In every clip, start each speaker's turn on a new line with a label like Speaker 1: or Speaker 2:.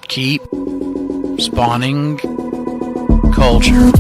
Speaker 1: Keep spawning culture.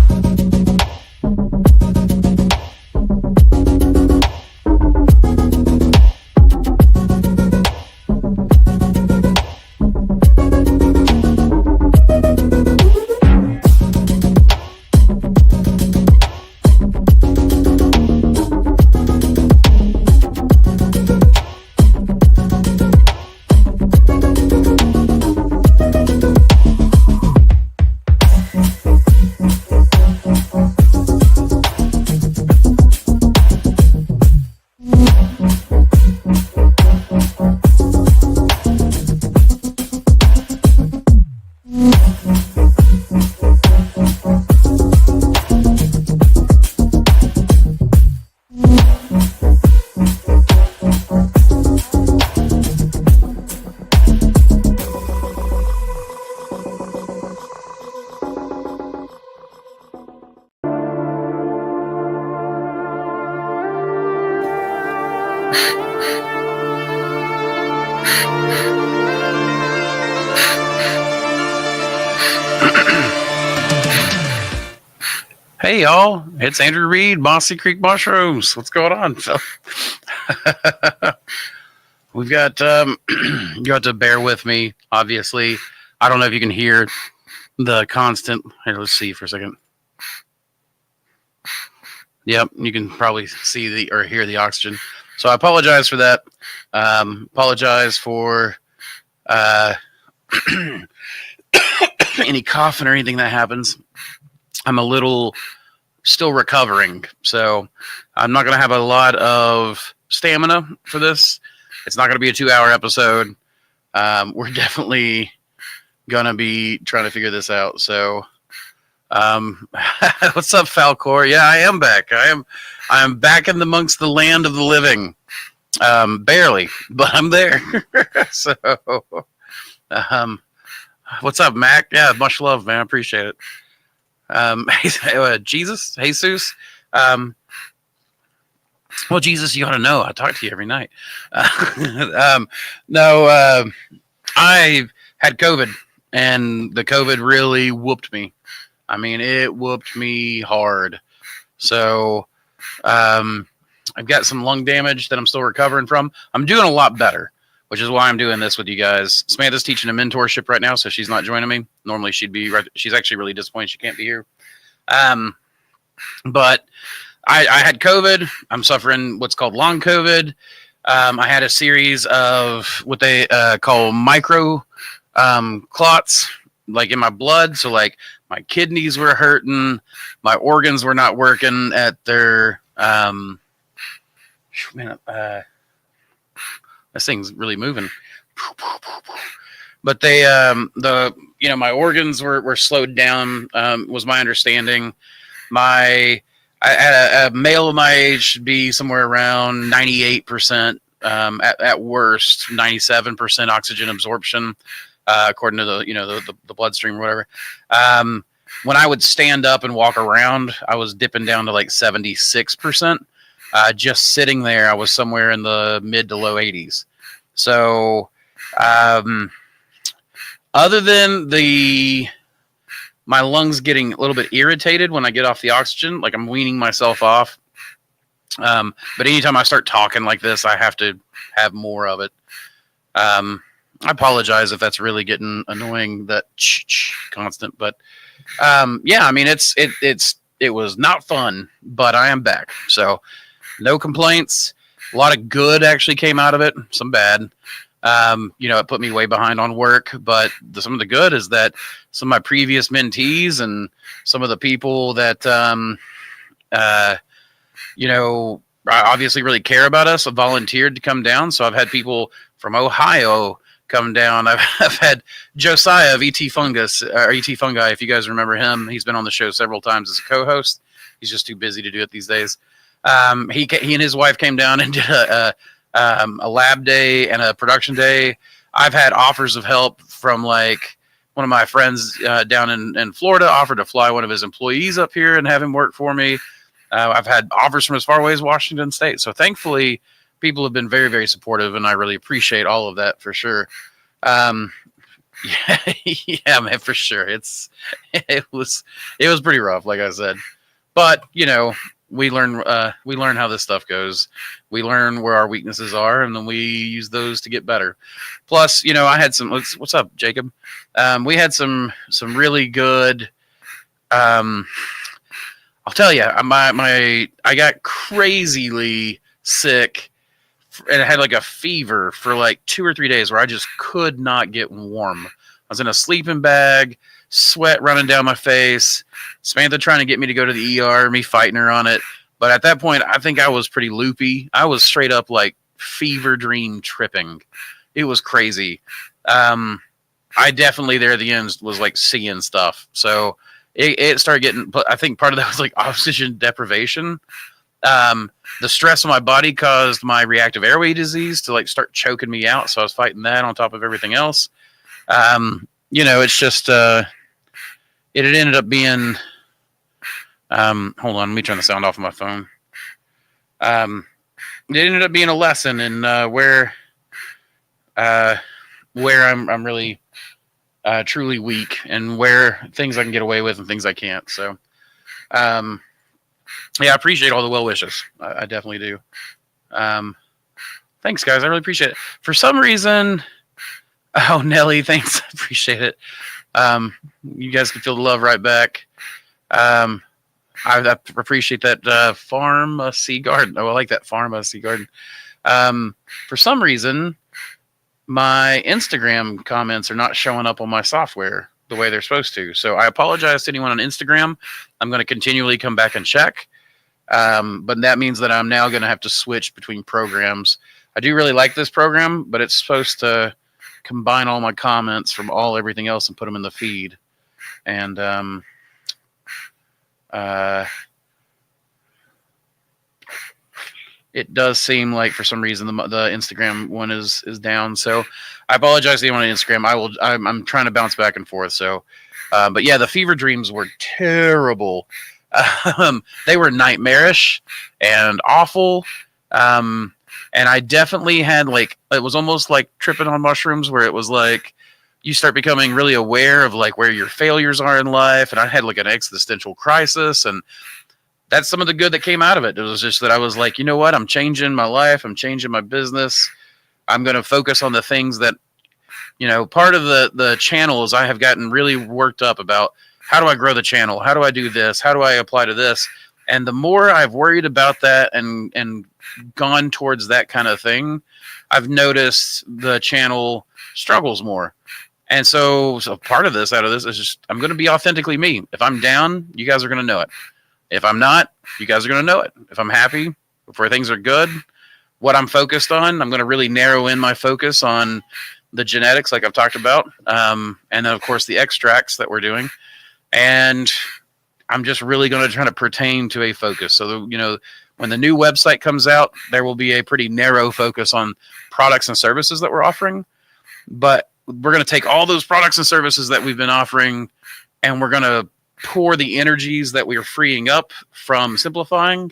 Speaker 1: Hey y'all, it's Andrew Reed, Mossy Creek Mushrooms. What's going on? So we've got you have to bear with me, obviously. I don't know if you can hear the constant. Here, let's see for a second. Yep, you can probably see or hear the oxygen. So I apologize for that. Apologize for any coughing or anything that happens. I'm a little still recovering, so I'm not going to have a lot of stamina for this. It's not going to be a 2-hour episode. We're definitely going to be trying to figure this out. So, what's up, Falcor? Yeah, I am back. I am back in amongst the land of the living. Barely, but I'm there. So, what's up, Mac? Yeah, much love, man. I appreciate it. Jesus. Well, Jesus, you ought to know. I talk to you every night. I had COVID, and the COVID really whooped me. I mean, it whooped me hard. So, I've got some lung damage that I'm still recovering from. I'm doing a lot better, which is why I'm doing this with you guys. Samantha's teaching a mentorship right now, so she's not joining me. Normally she'd be right. She's actually really disappointed she can't be here. But I had COVID. I'm suffering what's called long COVID. I had a series of what they call micro clots, like in my blood. So like my kidneys were hurting, my organs were not working at their this thing's really moving. But they my organs were slowed down, was my understanding. A male of my age should be somewhere around 98%, at worst 97% oxygen absorption, according to the bloodstream or whatever. When I would stand up and walk around, I was dipping down to like 76%. Just sitting there, I was somewhere in the mid to low 80s. So, other than my lungs getting a little bit irritated when I get off the oxygen, like I'm weaning myself off. But anytime I start talking like this, I have to have more of it. I apologize if that's really getting annoying, that constant, but yeah, I mean, it was not fun, but I am back. So no complaints. A lot of good actually came out of it. Some bad. It put me way behind on work, but some of the good is that some of my previous mentees and some of the people that, obviously really care about us have volunteered to come down. So I've had people from Ohio come down. I've had Josiah of ET Fungi, if you guys remember him. He's been on the show several times as a co-host. He's just too busy to do it these days. He and his wife came down and did a lab day and a production day. I've had offers of help from like one of my friends down in Florida offered to fly one of his employees up here and have him work for me. I've had offers from as far away as Washington State. So thankfully, people have been very, very supportive, and I really appreciate all of that for sure. Yeah, yeah, man, for sure. It was pretty rough, like I said. But we learn how this stuff goes. We learn where our weaknesses are, and then we use those to get better. Plus, I had some. What's up, Jacob? We had some really good. I'll tell you, I got crazily sick, and I had like a fever for like 2 or 3 days where I just could not get warm. I was in a sleeping bag, sweat running down my face. Samantha trying to get me to go to the ER, me fighting her on it. But at that point, I think I was pretty loopy. I was straight up like fever dream tripping. It was crazy. I definitely there at the end was like seeing stuff. So it started getting, I think part of that was like oxygen deprivation. The stress on my body caused my reactive airway disease to like start choking me out. So I was fighting that on top of everything else. It's just, it had ended up being, hold on, let me turn the sound off of my phone. It ended up being a lesson in, where I'm really, truly weak, and where things I can get away with and things I can't. So, yeah, I appreciate all the well wishes. I definitely do. Thanks, guys. I really appreciate it. For some reason, oh, Nelly, thanks. I appreciate it. You guys can feel the love right back. I appreciate that Pharmacy Garden. Oh, I like that Pharmacy Garden. For some reason, my Instagram comments are not showing up on my software the way they're supposed to. So I apologize to anyone on Instagram. I'm going to continually come back and check. But that means that I'm now going to have to switch between programs. I do really like this program, but it's supposed to combine all my comments from everything else and put them in the feed. And it does seem like for some reason the Instagram one is down. So I apologize to anyone on Instagram. I'm trying to bounce back and forth. So, but yeah, the fever dreams were terrible. They were nightmarish and awful. And I definitely had it was almost like tripping on mushrooms, where it was like you start becoming really aware of like where your failures are in life. And I had like an existential crisis, and that's some of the good that came out of it. It was just that I was like, you know what? I'm changing my life. I'm changing my business. I'm going to focus on the things that, part of the channel is I have gotten really worked up about how do I grow the channel? How do I do this? How do I apply to this? And the more I've worried about that and gone towards that kind of thing, I've noticed the channel struggles more. And so part of this, out of this, is just I'm going to be authentically me. If I'm down, you guys are going to know it. If I'm not, you guys are going to know it. If I'm happy, where things are good, what I'm focused on, I'm going to really narrow in my focus on the genetics like I've talked about. And then, of course, the extracts that we're doing. And I'm just really going to try to pertain to a focus. So, when the new website comes out, there will be a pretty narrow focus on products and services that we're offering. But we're going to take all those products and services that we've been offering, and we're going to pour the energies that we are freeing up from simplifying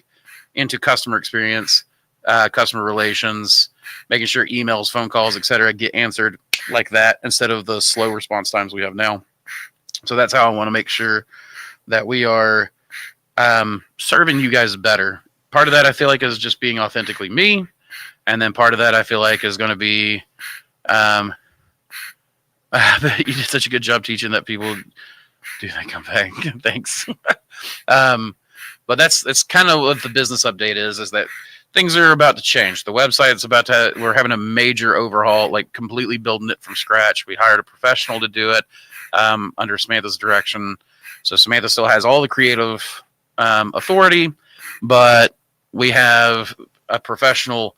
Speaker 1: into customer experience, customer relations, making sure emails, phone calls, etc. get answered like that instead of the slow response times we have now. So that's how I want to make sure that we are serving you guys better. Part of that I feel like is just being authentically me. And then part of that I feel like is going to be, you did such a good job teaching that people do they come back. Thanks. But it's kind of what the business update is that things are about to change. The website's we're having a major overhaul, like completely building it from scratch. We hired a professional to do it under Samantha's direction. So Samantha still has all the creative authority, but we have a professional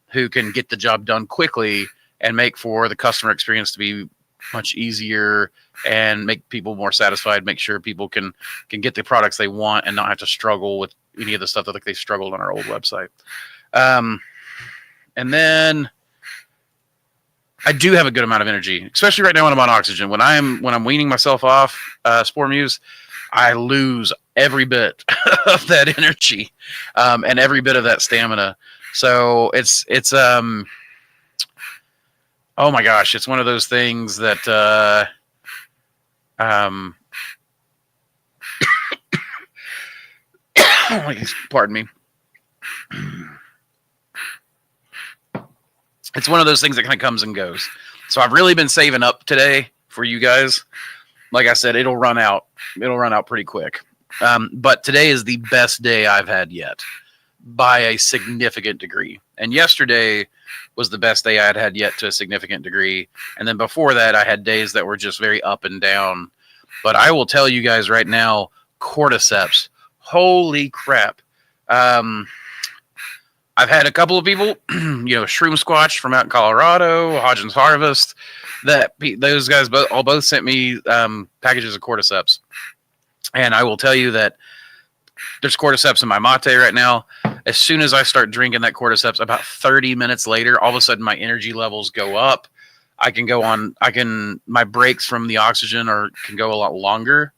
Speaker 1: who can get the job done quickly and make for the customer experience to be much easier and make people more satisfied, make sure people can get the products they want and not have to struggle with any of the stuff that they struggled on our old website. And then I do have a good amount of energy, especially right now when I'm on oxygen. When I'm weaning myself off Spore Muse, I lose every bit of that energy, and every bit of that stamina. So it's oh my gosh, it's one of those things that pardon me. It's one of those things that kind of comes and goes. So I've really been saving up today for you guys. Like I said, it'll run out. It'll run out pretty quick. But today is the best day I've had yet by a significant degree. And yesterday was the best day I had had yet to a significant degree. And then before that, I had days that were just very up and down. But I will tell you guys right now, cordyceps, holy crap. I've had a couple of people, Shroom Squatch from out in Colorado, Hodgins Harvest, those guys both sent me packages of cordyceps. And I will tell you that there's cordyceps in my mate right now. As soon as I start drinking that cordyceps, about 30 minutes later, all of a sudden my energy levels go up. My breaks from the oxygen can go a lot longer.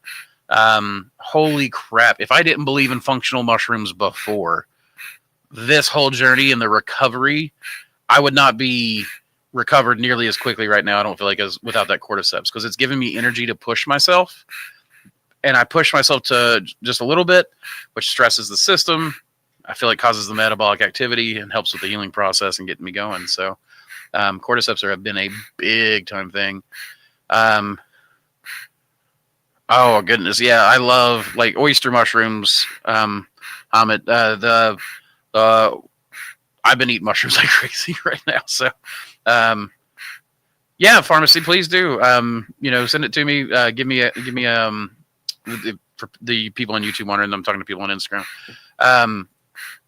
Speaker 1: Holy crap. If I didn't believe in functional mushrooms before this whole journey and the recovery, I would not be recovered nearly as quickly right now. I don't feel like as without that cordyceps, because it's giving me energy to push myself. And I push myself to just a little bit, which stresses the system. I feel like causes the metabolic activity and helps with the healing process and getting me going. So cordyceps have been a big time thing. Oh goodness. Yeah. I love like oyster mushrooms. I've been eating mushrooms like crazy right now. So, yeah, pharmacy, please do. Send it to me. Give me for the people on YouTube wondering, I'm talking to people on Instagram.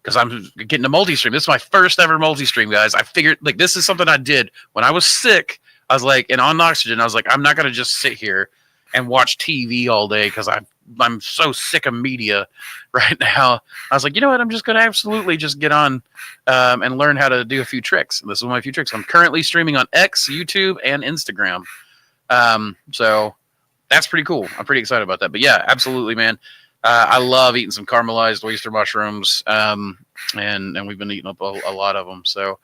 Speaker 1: Because I'm getting a multi-stream. This is my first ever multi-stream, guys. I figured like this is something I did when I was sick. I was like, and on oxygen, I was like, I'm not gonna just sit here and watch TV all day because I'm so sick of media right now. I was like, you know what? I'm just going to absolutely just get on and learn how to do a few tricks. And this is one of my few tricks. I'm currently streaming on X, YouTube, and Instagram. So that's pretty cool. I'm pretty excited about that. But yeah, absolutely, man. I love eating some caramelized oyster mushrooms, and we've been eating up a lot of them. So,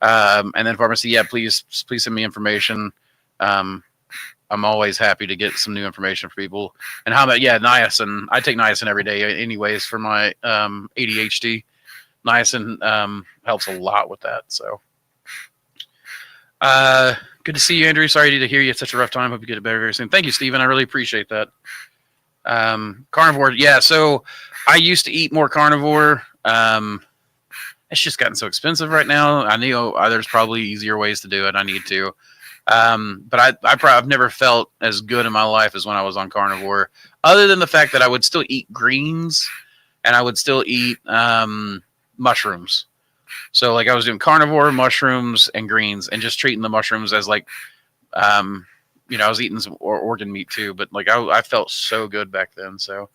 Speaker 1: and then pharmacy, yeah, please send me information. I'm always happy to get some new information for people. And how about, niacin. I take niacin every day anyways for my ADHD. Niacin helps a lot with that. So good to see you, Andrew. Sorry to hear you had such a rough time. Hope you get it better very soon. Thank you, Stephen. I really appreciate that. Carnivore. Yeah. So I used to eat more carnivore. It's just gotten so expensive right now. I know there's probably easier ways to do it. I need to. But I've never felt as good in my life as when I was on carnivore, other than the fact that I would still eat greens and I would still eat mushrooms. So like I was doing carnivore, mushrooms, and greens, and just treating the mushrooms as like, I was eating some organ meat too. But like I felt so good back then. So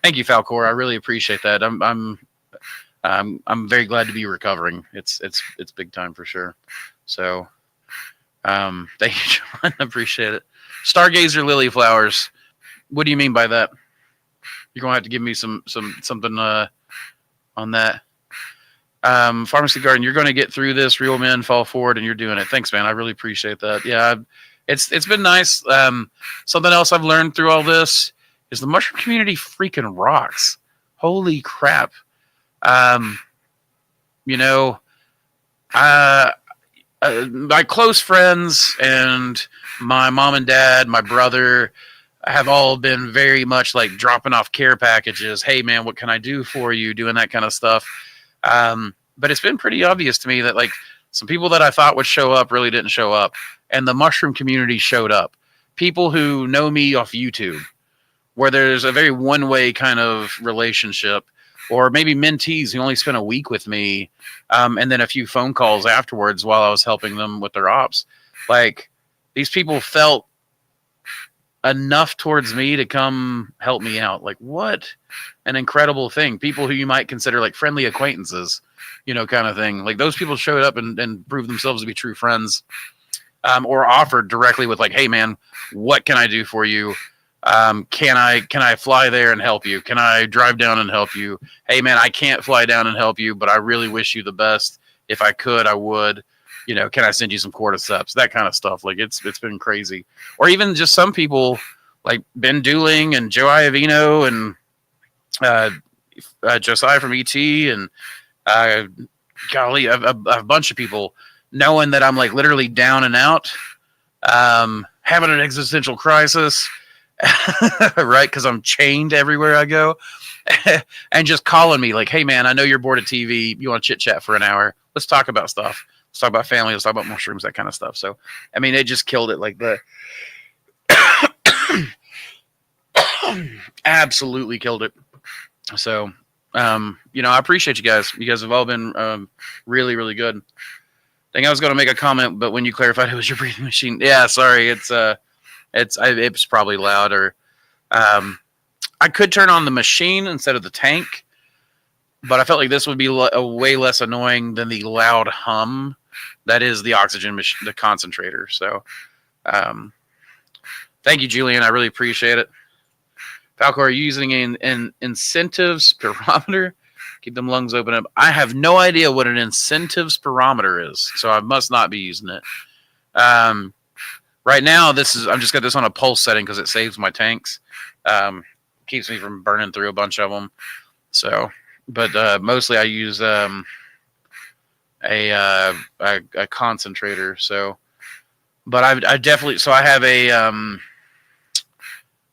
Speaker 1: thank you, Falcor. I really appreciate that. I'm very glad to be recovering. It's big time for sure. So. Thank you, John. I appreciate it. Stargazer lily flowers. What do you mean by that? You're gonna have to give me something on that. Pharmacy Garden, you're gonna get through this. Real men fall forward, and you're doing it. Thanks, man. I really appreciate that. Yeah, it's been nice. Something else I've learned through all this is the mushroom community freaking rocks. Holy crap. My close friends and my mom and dad, my brother, have all been very much like dropping off care packages. Hey, man, what can I do for you? Doing that kind of stuff. But it's been pretty obvious to me that like some people that I thought would show up really didn't show up. And the mushroom community showed up. People who know me off YouTube, where there's a very one-way kind of relationship. Or maybe mentees who only spent a week with me, and then a few phone calls afterwards while I was helping them with their ops. Like, these people felt enough towards me to come help me out. Like, what an incredible thing. People who you might consider like friendly acquaintances, kind of thing. Like, those people showed up and proved themselves to be true friends, or offered directly with like, hey, man, what can I do for you? Can I fly there and help you? Can I drive down and help you? Hey man, I can't fly down and help you, but I really wish you the best. If I could, I would. Can I send you some cordyceps? That kind of stuff. Like it's been crazy. Or even just some people like Ben Dooling and Joe Iovino and Josiah from ET and golly, a bunch of people knowing that I'm like literally down and out, having an existential crisis, right? Because I'm chained everywhere I go, and just calling me like, "Hey man, I know you're bored of TV. You want to chit chat for an hour? Let's talk about stuff. Let's talk about family. Let's talk about mushrooms, that kind of stuff." So, I mean, it just killed it. Like the absolutely killed it. So, I appreciate you guys. You guys have all been really, really good. I think I was going to make a comment, but when you clarified it was your breathing machine, yeah, sorry, it's probably loud. Or I could turn on the machine instead of the tank, but I felt like this would be way less annoying than the loud hum that is the oxygen machine, the concentrator. So, thank you, Julian. I really appreciate it. Falco, are you using an incentive spirometer? Keep them lungs open up. I have no idea what an incentive spirometer is, so I must not be using it. Right now, I've just got this on a pulse setting because it saves my tanks. Keeps me from burning through a bunch of them. So, but mostly I use a concentrator. So, but I definitely. So I have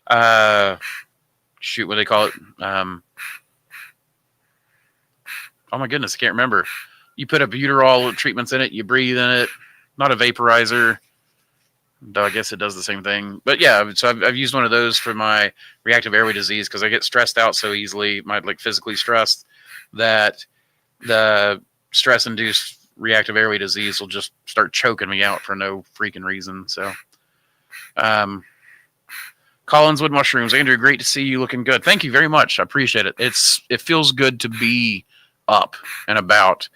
Speaker 1: a shoot, what do they call it? Oh my goodness, I can't remember. You put butyrol treatments in it, you breathe in it. Not a vaporizer, though I guess it does the same thing. But yeah, so I've used one of those for my reactive airway disease because I get stressed out so easily, physically stressed, that the stress-induced reactive airway disease will just start choking me out for no freaking reason. So, Collinswood Mushrooms. Andrew, great to see you looking good. Thank you very much. I appreciate it. It feels good to be up and about.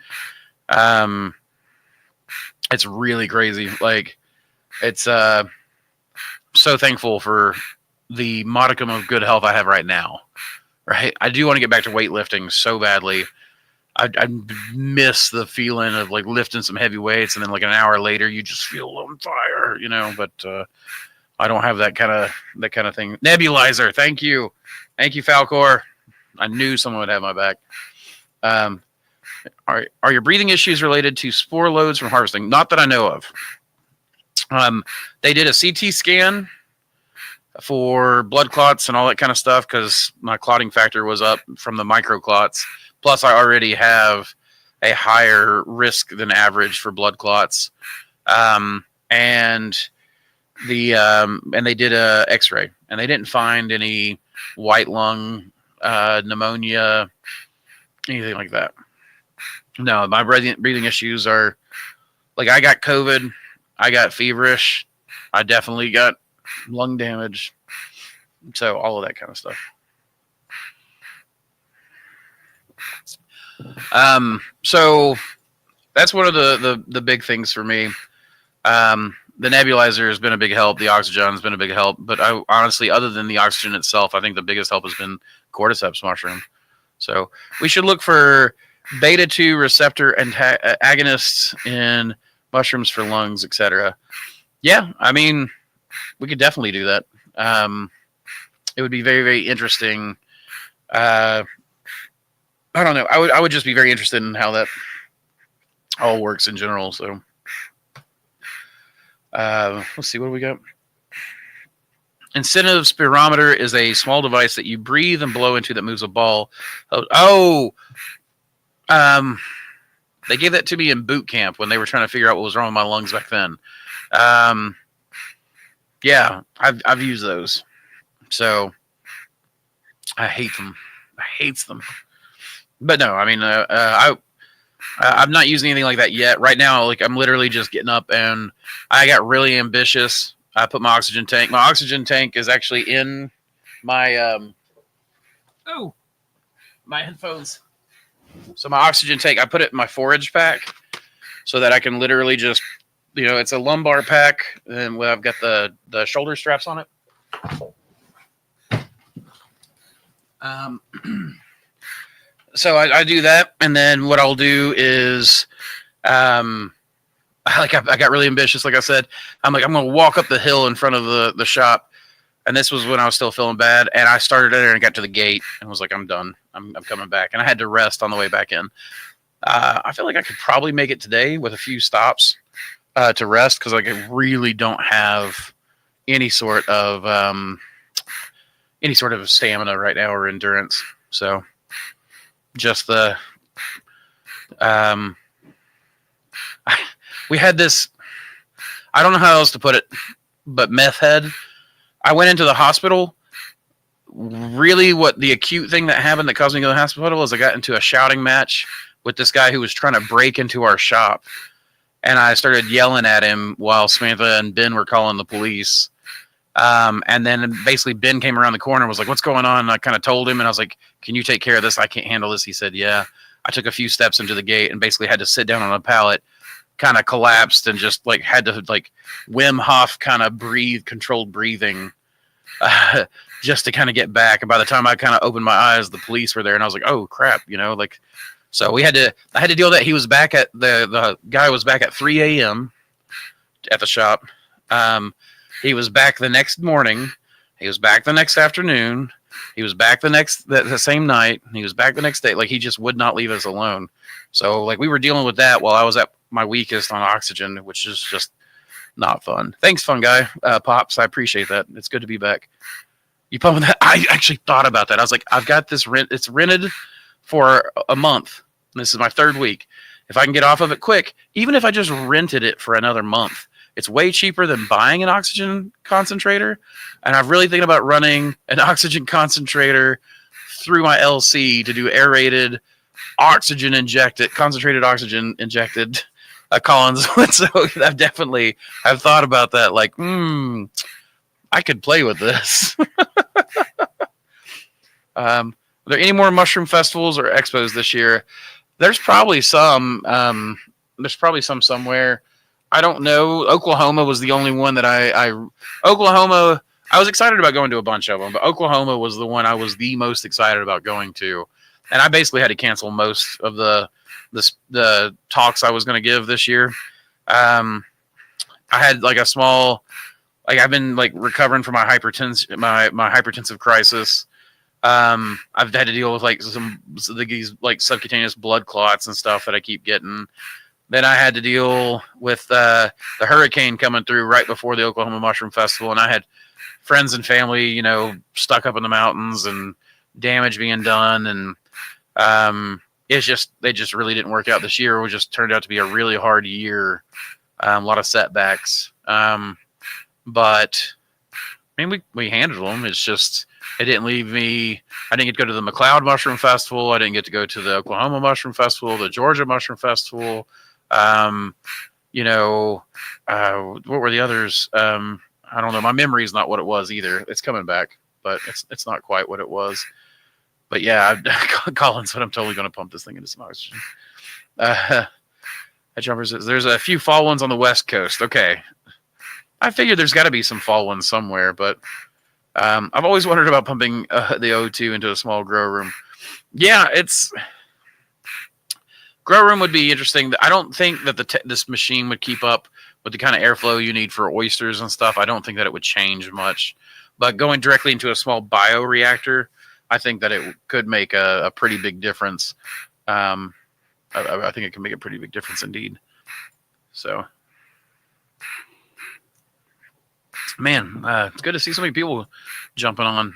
Speaker 1: It's really crazy. Like, it's so thankful for the modicum of good health I have right now. Right? I do want to get back to weightlifting so badly. I miss the feeling of like lifting some heavy weights and then like an hour later you just feel on fire, but I don't have that kind of thing. Nebulizer, thank you, Falcor. I knew someone would have my back. Are your breathing issues related to spore loads from harvesting? Not that I know of. They did a CT scan for blood clots and all that kind of stuff because my clotting factor was up from the microclots. Plus, I already have a higher risk than average for blood clots. And they did a X-ray, and they didn't find any white lung, pneumonia, anything like that. No, my breathing issues are like I got COVID, I got feverish, I definitely got lung damage, so all of that kind of stuff. So that's one of the big things for me. The nebulizer has been a big help. The oxygen has been a big help. But I honestly, other than the oxygen itself, I think the biggest help has been cordyceps mushroom. So we should look for beta-2 receptor agonists in mushrooms for lungs, etc. Yeah, I mean, we could definitely do that. It would be very, very interesting. I don't know. I would just be very interested in how that all works in general. So let's see, what do we got? Incentive spirometer is a small device that you breathe and blow into that moves a ball. They gave that to me in boot camp when they were trying to figure out what was wrong with my lungs back then. Yeah, I've used those. So I hate them. I hate them. But no, I mean, I'm not using anything like that yet. Right now, like I'm literally just getting up and I got really ambitious. I put my oxygen tank. My oxygen tank is actually in my my headphones. So my oxygen tank, I put it in my forage pack so that I can literally just, it's a lumbar pack and I've got the shoulder straps on it. Um, so I do that, and then what I'll do is, I got really ambitious. Like I said, I'm going to walk up the hill in front of the shop. And this was when I was still feeling bad. And I started there and got to the gate and was like, I'm done. I'm coming back. And I had to rest on the way back in. I feel like I could probably make it today with a few stops to rest, because I really don't have any sort of stamina right now or endurance. So just we had this, I don't know how else to put it, but meth head. I went into the hospital. Really, what the acute thing that happened that caused me to go to the hospital is I got into a shouting match with this guy who was trying to break into our shop. And I started yelling at him while Samantha and Ben were calling the police. And then basically Ben came around the corner and was like, what's going on? And I kind of told him, and I was like, can you take care of this? I can't handle this. He said, yeah. I took a few steps into the gate and basically had to sit down on a pallet, kind of collapsed, and just like had to like Wim Hof kind of controlled breathing, just to kind of get back. And by the time I kind of opened my eyes, the police were there, and I was like, oh crap, so I had to deal with that. He was back at the guy was back at 3 a.m. at the shop. He was back the next morning. He was back the next afternoon. He was back the same night. He was back the next day. Like, he just would not leave us alone. So like we were dealing with that while I was at my weakest on oxygen, which is just not fun. Thanks, fun guy. Pops, I appreciate that. It's good to be back. You pumping that? I actually thought about that. I was like, I've got this it's rented for a month. This is my 3rd week. If I can get off of it quick, even if I just rented it for another month, it's way cheaper than buying an oxygen concentrator. And I'm really thinking about running an oxygen concentrator through my LC to do aerated concentrated oxygen injected Collins. So I've thought about that. Like, I could play with this. Are there any more mushroom festivals or expos this year? There's probably some. There's probably some somewhere. I don't know. Oklahoma was the only one that Oklahoma, I was excited about going to a bunch of them, but Oklahoma was the one I was the most excited about going to. And I basically had to cancel most of the talks I was going to give this year. I had like a small, like I've been like recovering from my hypertensive crisis. I've had to deal with like these like subcutaneous blood clots and stuff that I keep getting. Then I had to deal with the hurricane coming through right before the Oklahoma Mushroom Festival, and I had friends and family, stuck up in the mountains and damage being done, and they just really didn't work out this year. It just turned out to be a really hard year, a lot of setbacks. But I mean, we handled them. It's just it didn't leave me. I didn't get to go to the McLeod Mushroom Festival. I didn't get to go to the Oklahoma Mushroom Festival, the Georgia Mushroom Festival. What were the others? I don't know. My memory is not what it was either. It's coming back, but it's not quite what it was. But yeah, Colin said I'm totally going to pump this thing into some oxygen. There's a few fall ones on the West Coast. Okay. I figured there's got to be some fall ones somewhere, but I've always wondered about pumping the O2 into a small grow room. Yeah, grow room would be interesting. I don't think that this machine would keep up with the kind of airflow you need for oysters and stuff. I don't think that it would change much. But going directly into a small bioreactor, I think that it could make a pretty big difference. I think it can make a pretty big difference indeed. So, man, it's good to see so many people jumping on,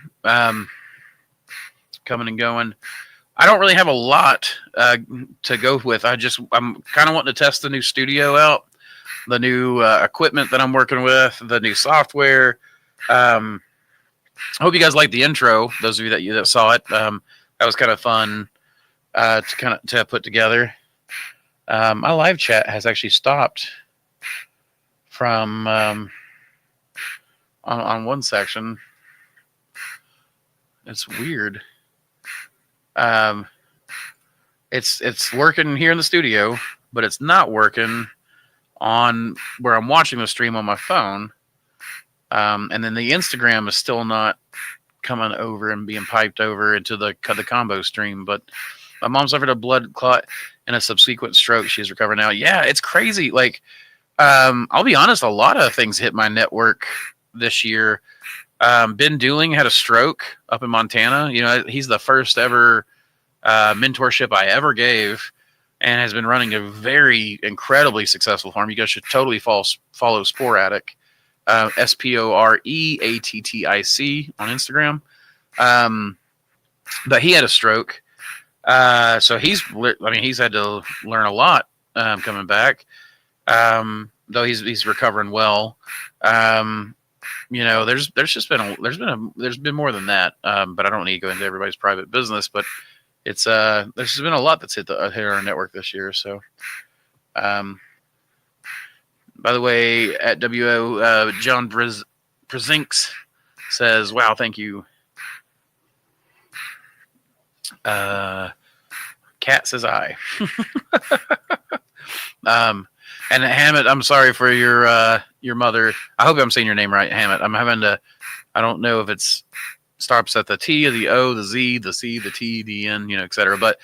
Speaker 1: coming and going. I don't really have a lot to go with. I'm kind of wanting to test the new studio out, the new equipment that I'm working with, the new software. I hope you guys liked the intro. Those of you that saw it, that was kind of fun to put together. My live chat has actually stopped from on one section. It's weird. It's working here in the studio, but it's not working on where I'm watching the stream on my phone. And then the Instagram is still not coming over and being piped over into the combo stream. But my mom suffered a blood clot and a subsequent stroke. She's recovering now. Yeah, it's crazy. Like, I'll be honest, a lot of things hit my network this year. Ben Dooling had a stroke up in Montana. You know, he's the first ever mentorship I ever gave, and has been running a very incredibly successful farm. You guys should totally follow Sporadic, Sporeattic on Instagram. But he had a stroke, so he's had to learn a lot coming back. Though he's recovering well. You know, there's been more than that. But I don't need to go into everybody's private business. But it's there's just been a lot that's hit our network this year. So, by the way, at WO, John Brzinks says, "Wow, thank you." Cat says, "I." And Hammett, I'm sorry for your mother. I hope I'm saying your name right, Hammett. I'm having to. I don't know if it's starts at the T or the O, the Z, the C, the T, the N, you know, etc. But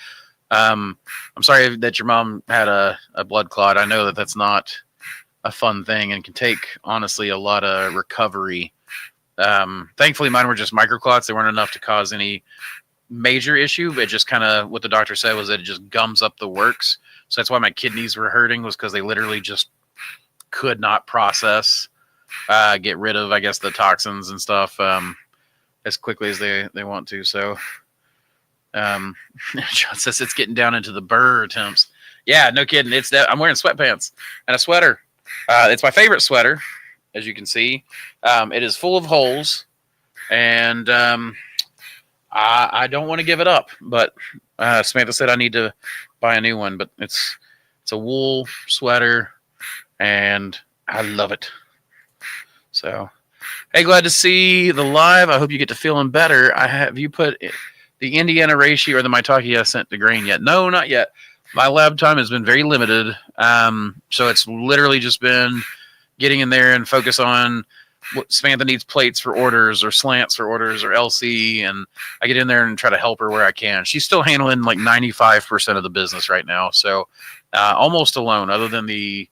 Speaker 1: I'm sorry that your mom had a blood clot. I know that that's not a fun thing and can take, honestly, a lot of recovery. Thankfully, mine were just microclots. They weren't enough to cause any major issue, but just kind of what the doctor said was that it just gums up the works. So that's why my kidneys were hurting, was because they literally just could not process, get rid of, I guess, the toxins and stuff as quickly as they want to. So John says it's getting down into the burr attempts. Yeah, no kidding. It's that I'm wearing sweatpants and a sweater. It's my favorite sweater, as you can see. It is full of holes, and I don't want to give it up. But Samantha said I need to buy a new one. But it's a wool sweater, and I love it. So, hey, glad to see the live. I hope you get to feeling better. Have you put the Indiana reishi or the maitake I sent to grain yet? No, not yet. My lab time has been very limited. So it's literally just been getting in there and focus on what Samantha needs, plates for orders or slants for orders or LC. And I get in there and try to help her where I can. She's still handling like 95% of the business right now. So almost alone, other than the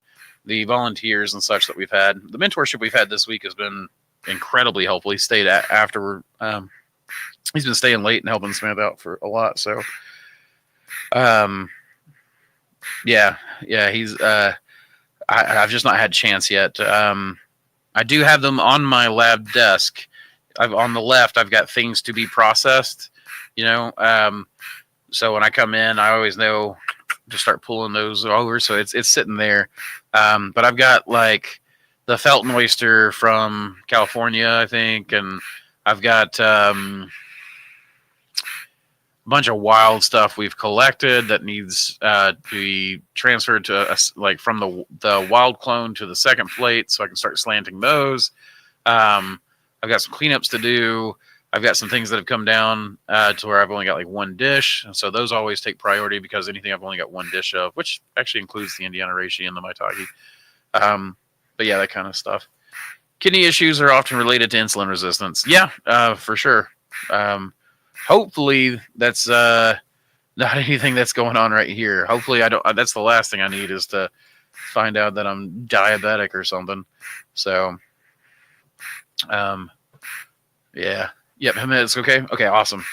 Speaker 1: volunteers and such that we've had. The mentorship we've had this week has been incredibly helpful. He stayed afterward. He's been staying late and helping Samantha out for a lot. So, yeah, he's, I've just not had a chance yet. I do have them on my lab desk. On the left, I've got things to be processed, you know? So when I come in, I always know to start pulling those over. So it's sitting there. But I've got like the Felton oyster from California, I think. And I've got, bunch of wild stuff we've collected that needs to be transferred to us, like from the wild clone to the second plate, so I can start slanting those. I've got some cleanups to do. I've got some things that have come down to where I've only got like one dish, and so those always take priority because anything I've only got one dish of, which actually includes the Indiana reishi and the maitake. But yeah, that kind of stuff. Kidney issues are often related to insulin resistance. Yeah, for sure. Hopefully that's not anything that's going on right here. Hopefully I don't. That's the last thing I need, is to find out that I'm diabetic or something. So, yeah. Yep. It's okay. Okay. Awesome.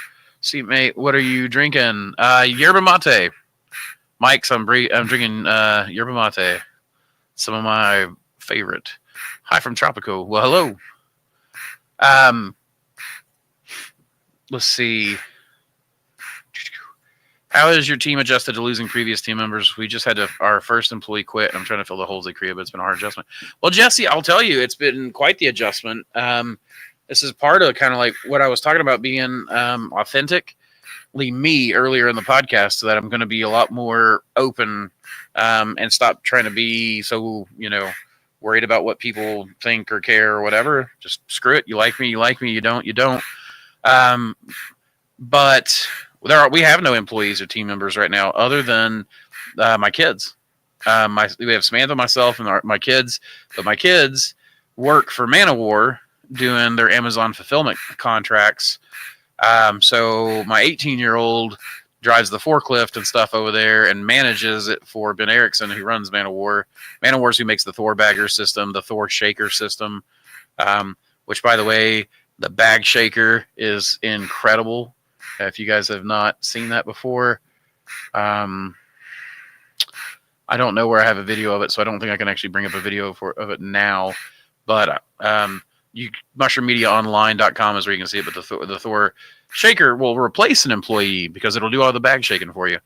Speaker 1: See, mate, what are you drinking? Yerba mate. Mike's. I'm drinking yerba mate. Some of my favorite. Hi from Tropico. Well, hello. Let's see. How has your team adjusted to losing previous team members? We just had our first employee quit. I'm trying to fill the holes they created, but it's been a hard adjustment. Well, Jesse, I'll tell you, it's been quite the adjustment. This is part of kind of like what I was talking about, being authentically me earlier in the podcast, so that I'm going to be a lot more open and stop trying to be so, worried about what people think or care or whatever. Just screw it. You like me, you don't, you don't. But we have no employees or team members right now, other than my kids. We have Samantha, myself, and my kids. But my kids work for Man of War, doing their Amazon fulfillment contracts. So my 18-year-old drives the forklift and stuff over there and manages it for Ben Erickson, who runs Man of War. Man of War's who makes the Thor bagger system, the Thor shaker system, which, by the way, the bag shaker is incredible. If you guys have not seen that before, I don't know where I have a video of it, so I don't think I can actually bring up a video of it now. But mushroommediaonline.com is where you can see it. But the Thor shaker will replace an employee because it'll do all the bag shaking for you.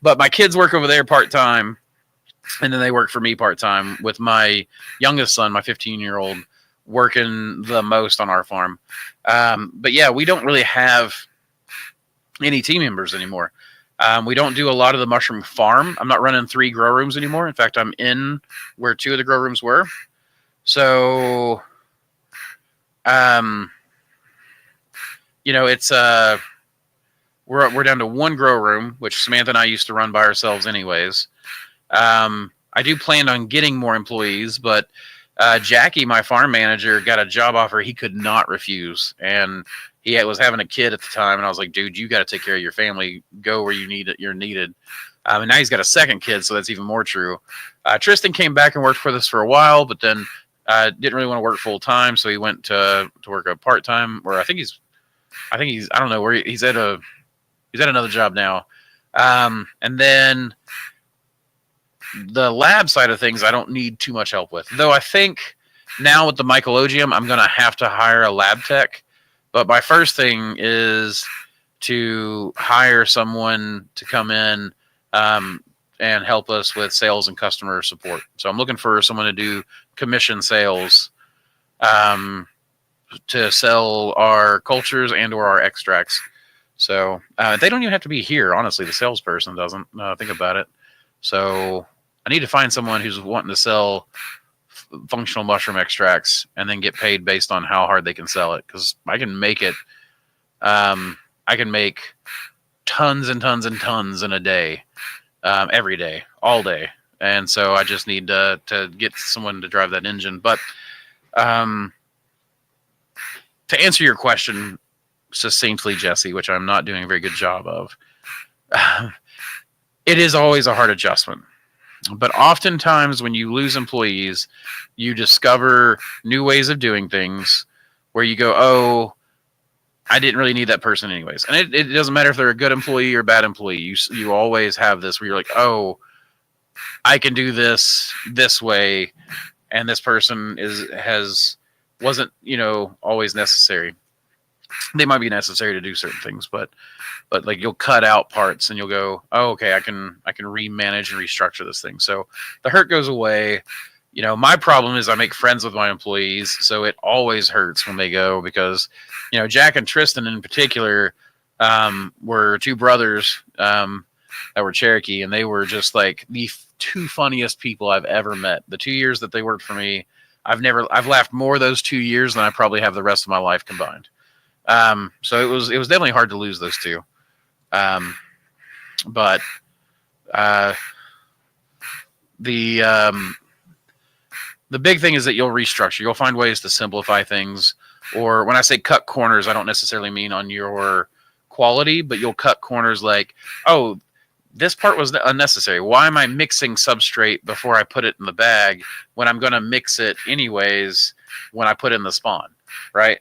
Speaker 1: But my kids work over there part-time, and then they work for me part-time, with my youngest son, my 15-year-old, working the most on our farm. But yeah, we don't really have any team members anymore. We don't do a lot of the mushroom farm. I'm not running 3 grow rooms anymore. In fact, I'm in where 2 of the grow rooms were. So, it's we're down to 1 grow room, which Samantha and I used to run by ourselves anyways. I do plan on getting more employees, but Jackie, my farm manager, got a job offer he could not refuse, and he was having a kid at the time, and I was like, dude, you got to take care of your family. Go where you're needed. And now he's got a second kid, so that's even more true. Tristan came back and worked with us for a while, but then didn't really want to work full time, so he went to work a part time. Or I think he's I don't know where he's at another job now. And then the lab side of things, I don't need too much help with. Though I think now with the mycologium, I'm going to have to hire a lab tech. But my first thing is to hire someone to come in and help us with sales and customer support. So I'm looking for someone to do commission sales to sell our cultures and or our extracts. So they don't even have to be here. Honestly, the salesperson doesn't think about it. So I need to find someone who's wanting to sell functional mushroom extracts and then get paid based on how hard they can sell it. Because I can make it. I can make tons and tons and tons in a day, every day, all day. And so I just need to get someone to drive that engine. But to answer your question succinctly, Jesse, which I'm not doing a very good job of, it is always a hard adjustment. But oftentimes when you lose employees, you discover new ways of doing things where you go, oh, I didn't really need that person anyways. And it doesn't matter if they're a good employee or a bad employee. You always have this where you're like, oh, I can do this way, and this person wasn't always necessary. They might be necessary to do certain things, but like you'll cut out parts and you'll go, oh, okay, I can remanage and restructure this thing. So the hurt goes away. My problem is I make friends with my employees, so it always hurts when they go because, Jack and Tristan in particular were 2 brothers that were Cherokee, and they were just like the 2 funniest people I've ever met. The 2 years that they worked for me, I've laughed more those 2 years than I probably have the rest of my life combined. So it was definitely hard to lose those 2. But the big thing is that you'll restructure. You'll find ways to simplify things. Or when I say cut corners, I don't necessarily mean on your quality, but you'll cut corners like, oh, this part was unnecessary. Why am I mixing substrate before I put it in the bag when I'm going to mix it anyways when I put in the spawn, right?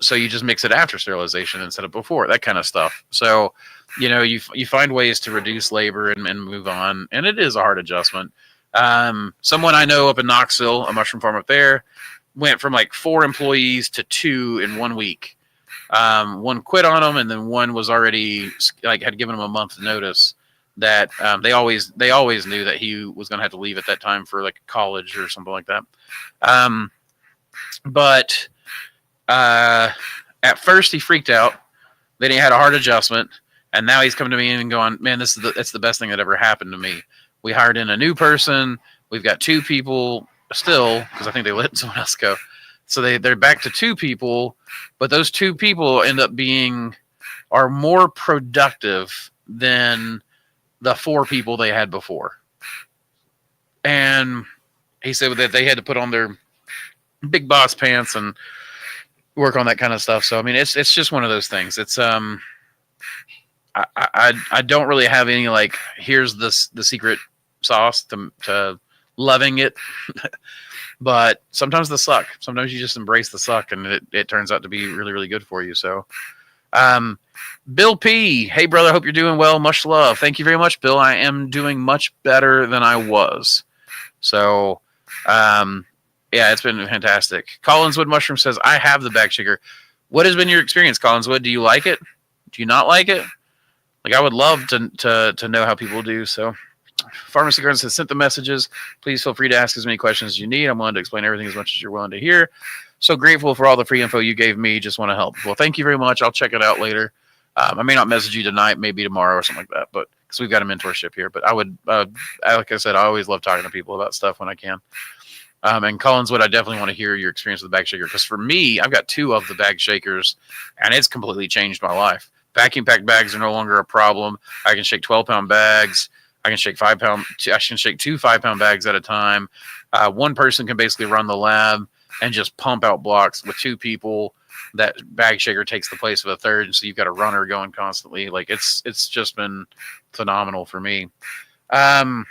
Speaker 1: So you just mix it after sterilization instead of before, that kind of stuff. So, you find ways to reduce labor and move on. And it is a hard adjustment. Someone I know up in Knoxville, a mushroom farm up there, went from like 4 employees to 2 in 1 week. One quit on them, and then one was already had given him a month's notice that they always knew that he was going to have to leave at that time for like college or something like that. But at first he freaked out. Then he had a hard adjustment, and now he's coming to me and going, man, it's the best thing that ever happened to me. We hired in a new person. We've got 2 people still, because I think they let someone else go. So they're back to 2 people, but those 2 people end up are more productive than the 4 people they had before. And he said that they had to put on their big boss pants and work on that kind of stuff. So I mean, it's just one of those things. It's I don't really have any like here's the secret sauce to loving it, but sometimes the suck. Sometimes you just embrace the suck, and it turns out to be really really good for you. So, Bill P, hey brother, hope you're doing well. Much love. Thank you very much, Bill. I am doing much better than I was. So, yeah, it's been fantastic. Collinswood Mushroom says, I have the bag shaker. What has been your experience, Collinswood? Do you like it? Do you not like it? Like, I would love to know how people do. So, Pharmacy Garden says, sent the messages. Please feel free to ask as many questions as you need. I'm willing to explain everything as much as you're willing to hear. So grateful for all the free info you gave me. Just want to help. Well, thank you very much. I'll check it out later. I may not message you tonight, maybe tomorrow or something like that, but because we've got a mentorship here. But I would, like I said, I always love talking to people about stuff when I can. And Collinswood, I definitely want to hear your experience with the bag shaker, because for me, I've got 2 of the bag shakers, and it's completely changed my life. Vacuum packed bags are no longer a problem. I can shake 12-pound bags. I can shake 5-pound. I can shake 2 5-pound bags at a time. One person can basically run the lab and just pump out blocks. With 2 people, that bag shaker takes the place of a third, and so you've got a runner going constantly. Like it's just been phenomenal for me. I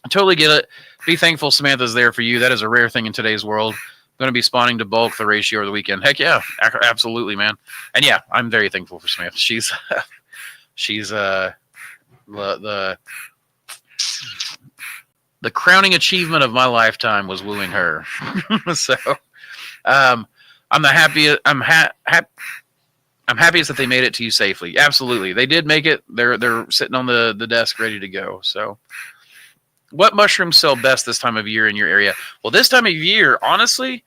Speaker 1: totally get it. Be thankful Samantha's there for you. That is a rare thing in today's world. Going to be spawning to bulk the ratio over the weekend. Heck yeah, absolutely, man. And yeah, I'm very thankful for Samantha. She's the crowning achievement of my lifetime was wooing her. So I'm the happiest. I'm happiest that they made it to you safely. Absolutely, they did make it. They're sitting on the desk ready to go. So. What mushrooms sell best this time of year in your area? Well, this time of year, honestly,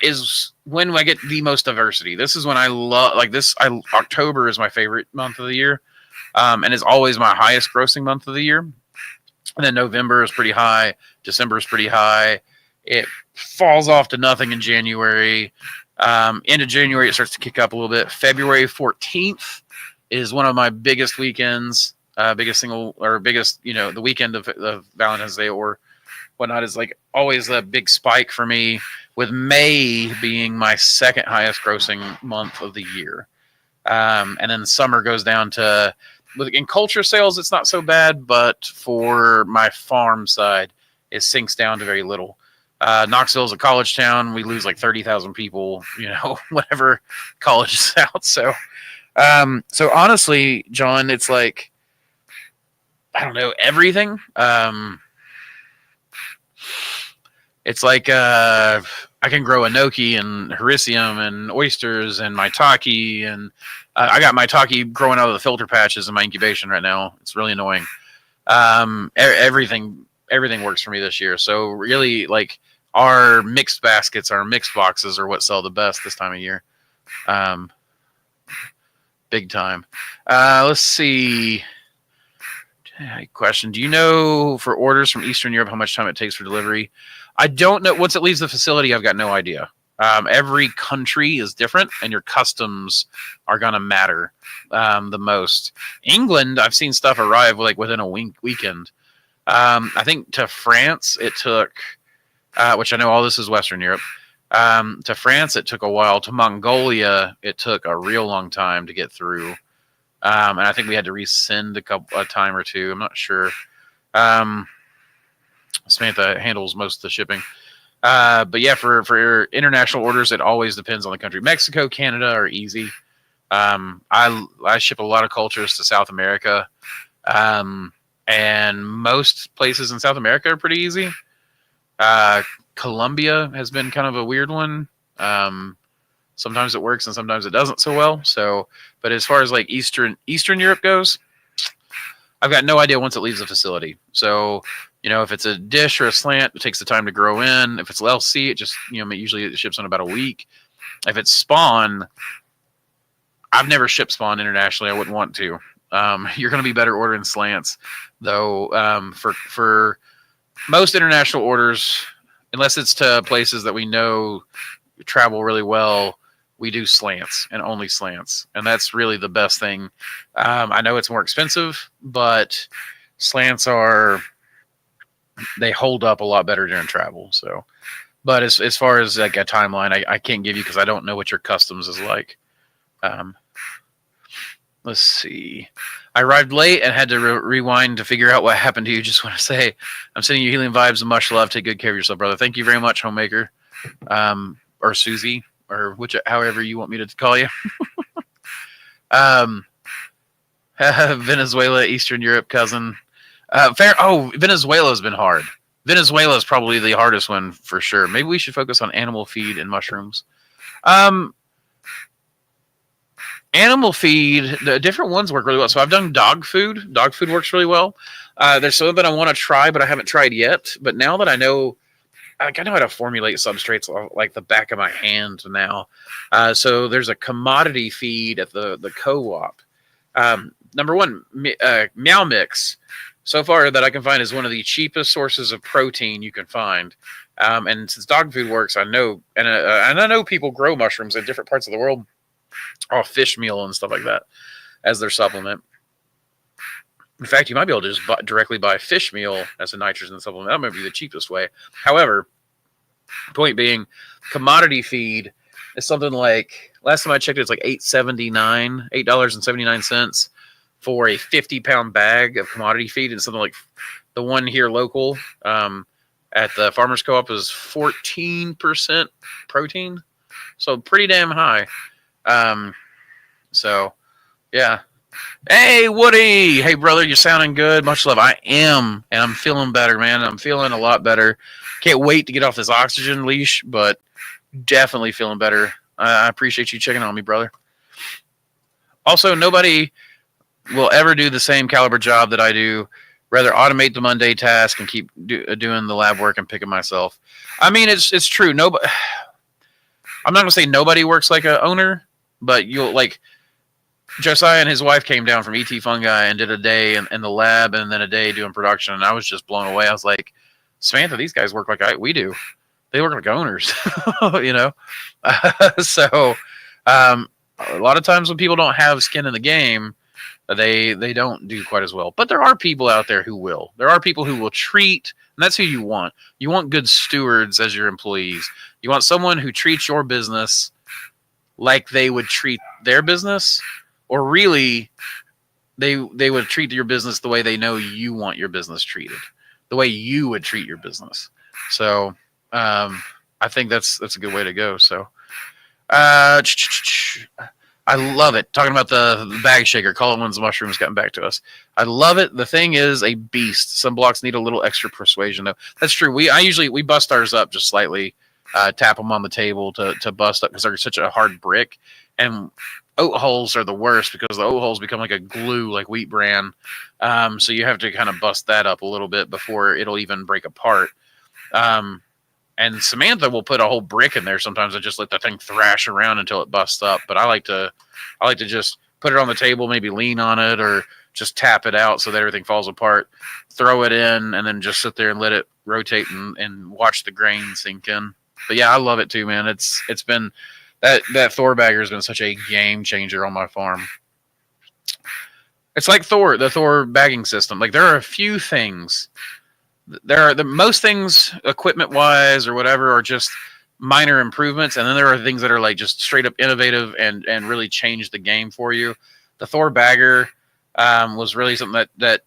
Speaker 1: is when I get the most diversity. This is when I love, like this. October is my favorite month of the year, and is always my highest grossing month of the year. And then November is pretty high. December is pretty high. It falls off to nothing in January. End of January, it starts to kick up a little bit. February 14th is one of my biggest weekends. Biggest, the weekend of Valentine's Day or whatnot is like always a big spike for me, with May being my second highest grossing month of the year. And then summer goes down to, in culture sales, it's not so bad, but for my farm side, it sinks down to very little. Knoxville is a college town. We lose like 30,000 people, whenever college is out. So honestly, John, it's like, I don't know, everything. It's like I can grow enoki and hericium and oysters and maitake, and I got maitake growing out of the filter patches in my incubation right now. It's really annoying. Everything works for me this year. So really, like our mixed baskets, our mixed boxes are what sell the best this time of year. Big time. Let's see. Question. Do you know for orders from Eastern Europe how much time it takes for delivery? I don't know. Once it leaves the facility, I've got no idea. Every country is different, and your customs are going to matter the most. England, I've seen stuff arrive like within a weekend. I think to France, it took, which I know all this is Western Europe. To France, it took a while. To Mongolia, it took a real long time to get through. And I think we had to resend a time or two. I'm not sure. Samantha handles most of the shipping. But yeah, for international orders, it always depends on the country. Mexico, Canada are easy. I ship a lot of cultures to South America. And most places in South America are pretty easy. Colombia has been kind of a weird one. Sometimes it works and sometimes it doesn't so well. So, but as far as like Eastern Europe goes, I've got no idea once it leaves the facility. So, if it's a dish or a slant, it takes the time to grow in. If it's LC, it just, usually it ships in about a week. If it's spawn, I've never shipped spawn internationally. I wouldn't want to. You're going to be better ordering slants, though. For most international orders, unless it's to places that we know travel really well, we do slants and only slants, and that's really the best thing. I know it's more expensive, but slants they hold up a lot better during travel. So But as far as like a timeline, I can't give you because I don't know what your customs is like. Um, let's see. I arrived late and had to rewind to figure out what happened to you. Just want to say, I'm sending you healing vibes and much love. Take good care of yourself, brother. Thank you very much, homemaker, or Susie, or however you want me to call you. Venezuela, Eastern Europe, cousin. Fair. Oh, Venezuela's been hard. Venezuela is probably the hardest one for sure. Maybe we should focus on animal feed and mushrooms. Animal feed, the different ones work really well. So I've done dog food. Dog food works really well. There's some that I want to try, but I haven't tried yet. But now that I know how to formulate substrates like the back of my hand now. So there's a commodity feed at the co-op. Number one, Meow Mix. So far that I can find is one of the cheapest sources of protein you can find. And since dog food works, I know, and I know people grow mushrooms in different parts of the world off fish meal and stuff like that as their supplement. In fact, you might be able to just directly buy fish meal as a nitrogen supplement. That might be the cheapest way. However, point being, commodity feed is something like, last time I checked, it's like $8.79 for a 50-pound bag of commodity feed. And something like the one here local at the Farmers Co-op is 14% protein. So pretty damn high. So, yeah. Hey, Woody. Hey, brother, you're sounding good. Much love. I am, and I'm feeling better, man. I'm feeling a lot better. Can't wait to get off this oxygen leash, but definitely feeling better. I appreciate you checking on me, brother. Also, nobody will ever do the same caliber job that I do. Rather automate the Monday task and keep doing the lab work and picking myself. I mean, it's true. Nobody. I'm not gonna say nobody works like a owner, but you'll like Josiah and his wife came down from ET Fungi and did a day in the lab and then a day doing production, and I was just blown away. I was like, Samantha, these guys work like we do. They work like owners, you know. So a lot of times when people don't have skin in the game, they don't do quite as well. But there are people out there who will. There are people who will treat, and that's who you want. You want good stewards as your employees. You want someone who treats your business like they would treat their business, or really they would treat your business the way they know you want your business treated, the way you would treat your business. So I think that's a good way to go. So I love it. Talking about the bag shaker, Cultivation's mushrooms gotten back to us. I love it. The thing is a beast. Some blocks need a little extra persuasion though. That's true. We bust ours up just slightly. Tap them on the table to bust up because they're such a hard brick. And oat hulls are the worst because the oat hulls become like a glue, like wheat bran. So you have to kind of bust that up a little bit before it'll even break apart. And Samantha will put a whole brick in there. Sometimes I just let the thing thrash around until it busts up. But I like to just put it on the table, maybe lean on it, or just tap it out so that everything falls apart. Throw it in, and then just sit there and let it rotate and watch the grain sink in. But yeah, I love it too, man. It's been that Thor bagger has been such a game changer on my farm. It's like the Thor bagging system. Like there are a few things. There are most things equipment wise or whatever are just minor improvements, and then there are things that are like just straight up innovative and really change the game for you. The Thor bagger was really something that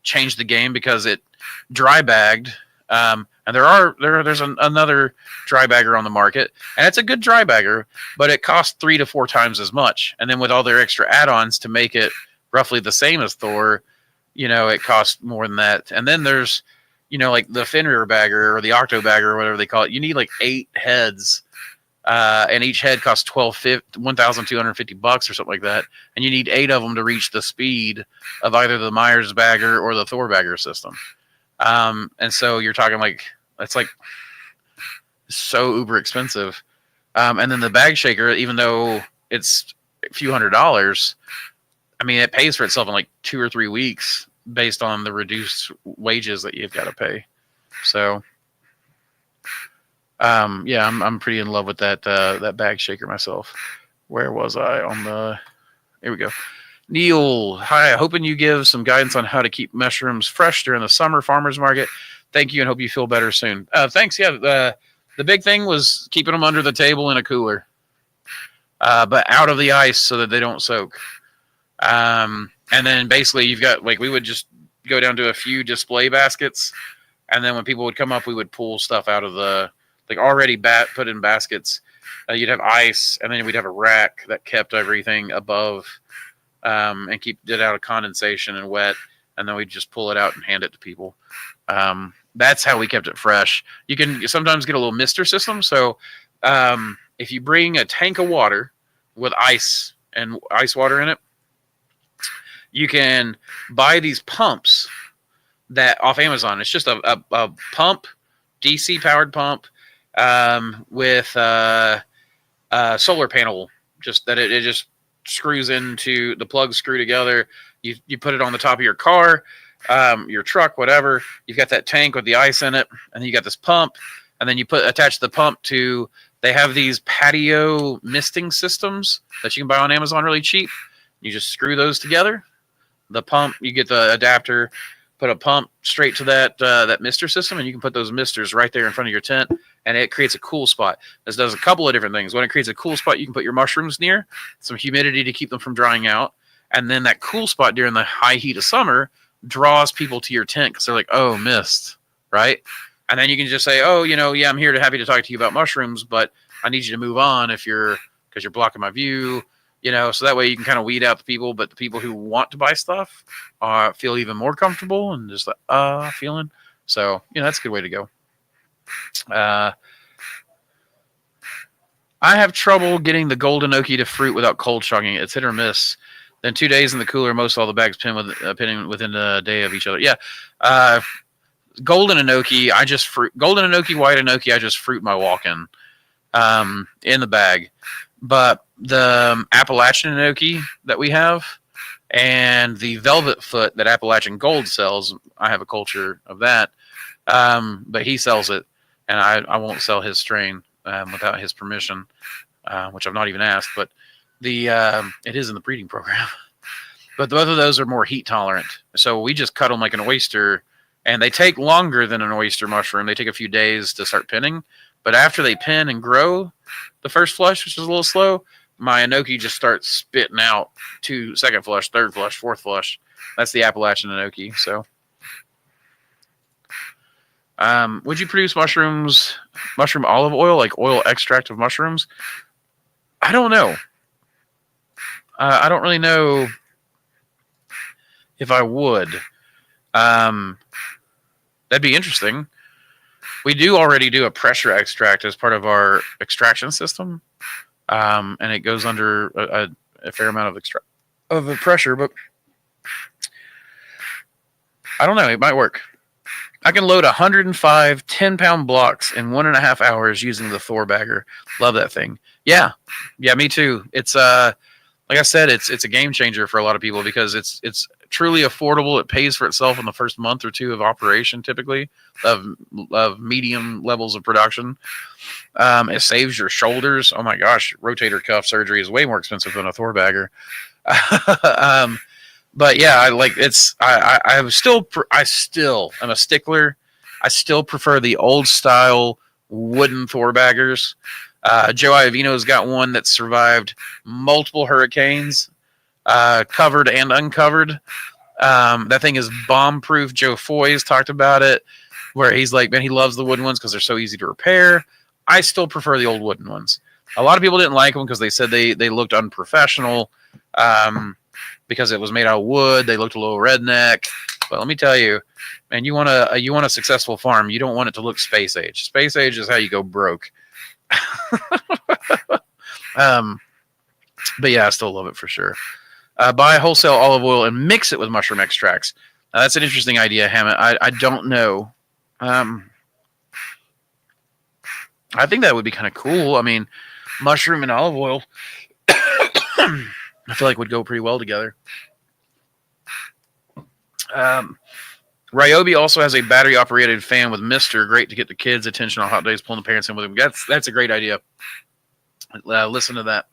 Speaker 1: changed the game because it dry bagged. And there's another dry bagger on the market, and it's a good dry bagger, but it costs 3 to 4 times as much. And then with all their extra add-ons to make it roughly the same as Thor, it costs more than that. And then there's, like the Fenrir bagger or the Octo bagger or whatever they call it. You need like 8 heads, and each head costs $1,250 or something like that. And you need 8 of them to reach the speed of either the Myers bagger or the Thor bagger system. And so you're talking like, it's like so uber expensive. And then the bag shaker, even though it's a few $100s, I mean, it pays for itself in like 2 or 3 weeks based on the reduced wages that you've got to pay. So, yeah, I'm pretty in love with that bag shaker myself. Where was I here we go. Neil, hi, hoping you give some guidance on how to keep mushrooms fresh during the summer farmers market. Thank you and hope you feel better soon. Thanks. Yeah. The big thing was keeping them under the table in a cooler, but out of the ice so that they don't soak. And then basically you've got, like, we would just go down to a few display baskets, and then when people would come up, we would pull stuff out of the, like, already put in baskets. You'd have ice, and then we'd have a rack that kept everything above, and keep it out of condensation and wet, and then we'd just pull it out and hand it to people. That's how we kept it fresh. You can sometimes get a little mister system. So if you bring a tank of water with ice and ice water in it, you can buy these pumps that off Amazon. It's just a pump, DC powered pump, with a solar panel. Just that it just screws into the plugs, screw together. You put it on the top of your car, your truck, whatever. You've got that tank with the ice in it, and then you got this pump, and then you attach the pump to. They have these patio misting systems that you can buy on Amazon really cheap. You just screw those together. The pump, you get the adapter, put a pump straight to that mister system, and you can put those misters right there in front of your tent, and it creates a cool spot. This does a couple of different things. When it creates a cool spot, you can put your mushrooms near, some humidity to keep them from drying out, and then that cool spot during the high heat of summer draws people to your tent because they're like, oh, mist, right? And then you can just say, oh, yeah, I'm here happy to talk to you about mushrooms, but I need you to move on because you're blocking my view. So that way you can kind of weed out the people, but the people who want to buy stuff feel even more comfortable and just like, feeling. So, that's a good way to go. I have trouble getting the golden oki to fruit without cold shocking it. It's hit or miss. Then 2 days in the cooler, most all the bags pinning within a day of each other. Yeah. Golden enoki, golden enoki, white enoki, I just fruit my walk-in in the bag. But the Appalachian enoki that we have and the velvet foot that Appalachian Gold sells, I have a culture of that. But he sells it, and I won't sell his strain without his permission, which I've not even asked. But it is in the breeding program. But both of those are more heat tolerant. So we just cut them like an oyster, and they take longer than an oyster mushroom. They take a few days to start pinning. But after they pin and grow, the first flush, which is a little slow, my enoki just starts spitting out second flush, third flush, fourth flush. That's the Appalachian enoki. So, would you produce mushroom olive oil, like oil extract of mushrooms? I don't know. I don't really know if I would. That'd be interesting. We already do a pressure extract as part of our extraction system, and it goes under a fair amount of pressure. But I don't know. It might work. I can load 105 10-pound blocks in 1.5 hours using the Thor bagger. Love that thing. Yeah, me too. It's like I said, it's a game changer for a lot of people because it's truly affordable. It pays for itself in the first month or two of operation, typically of medium levels of production. It saves your shoulders. Oh my gosh, rotator cuff surgery is way more expensive than a Thor bagger. But yeah, I'm a stickler. I still prefer the old style wooden Thor baggers. Joe Iovino's got one that survived multiple hurricanes, covered and uncovered. That thing is bomb-proof. Joe Foy's talked about it, where he's like, man, he loves the wooden ones because they're so easy to repair. I still prefer the old wooden ones. A lot of people didn't like them because they said they looked unprofessional because it was made out of wood. They looked a little redneck. But let me tell you, man, you want a successful farm. You don't want it to look space age. Space age is how you go broke. But yeah, I still love it for sure. Buy wholesale olive oil and mix it with mushroom extracts. Now, that's an interesting idea, Hammett. I don't know. I think that would be kind of cool. I mean, mushroom and olive oil, I feel like would go pretty well together. Ryobi also has a battery-operated fan with mister. Great to get the kids' attention on hot days, pulling the parents in with them. That's a great idea. Listen to that.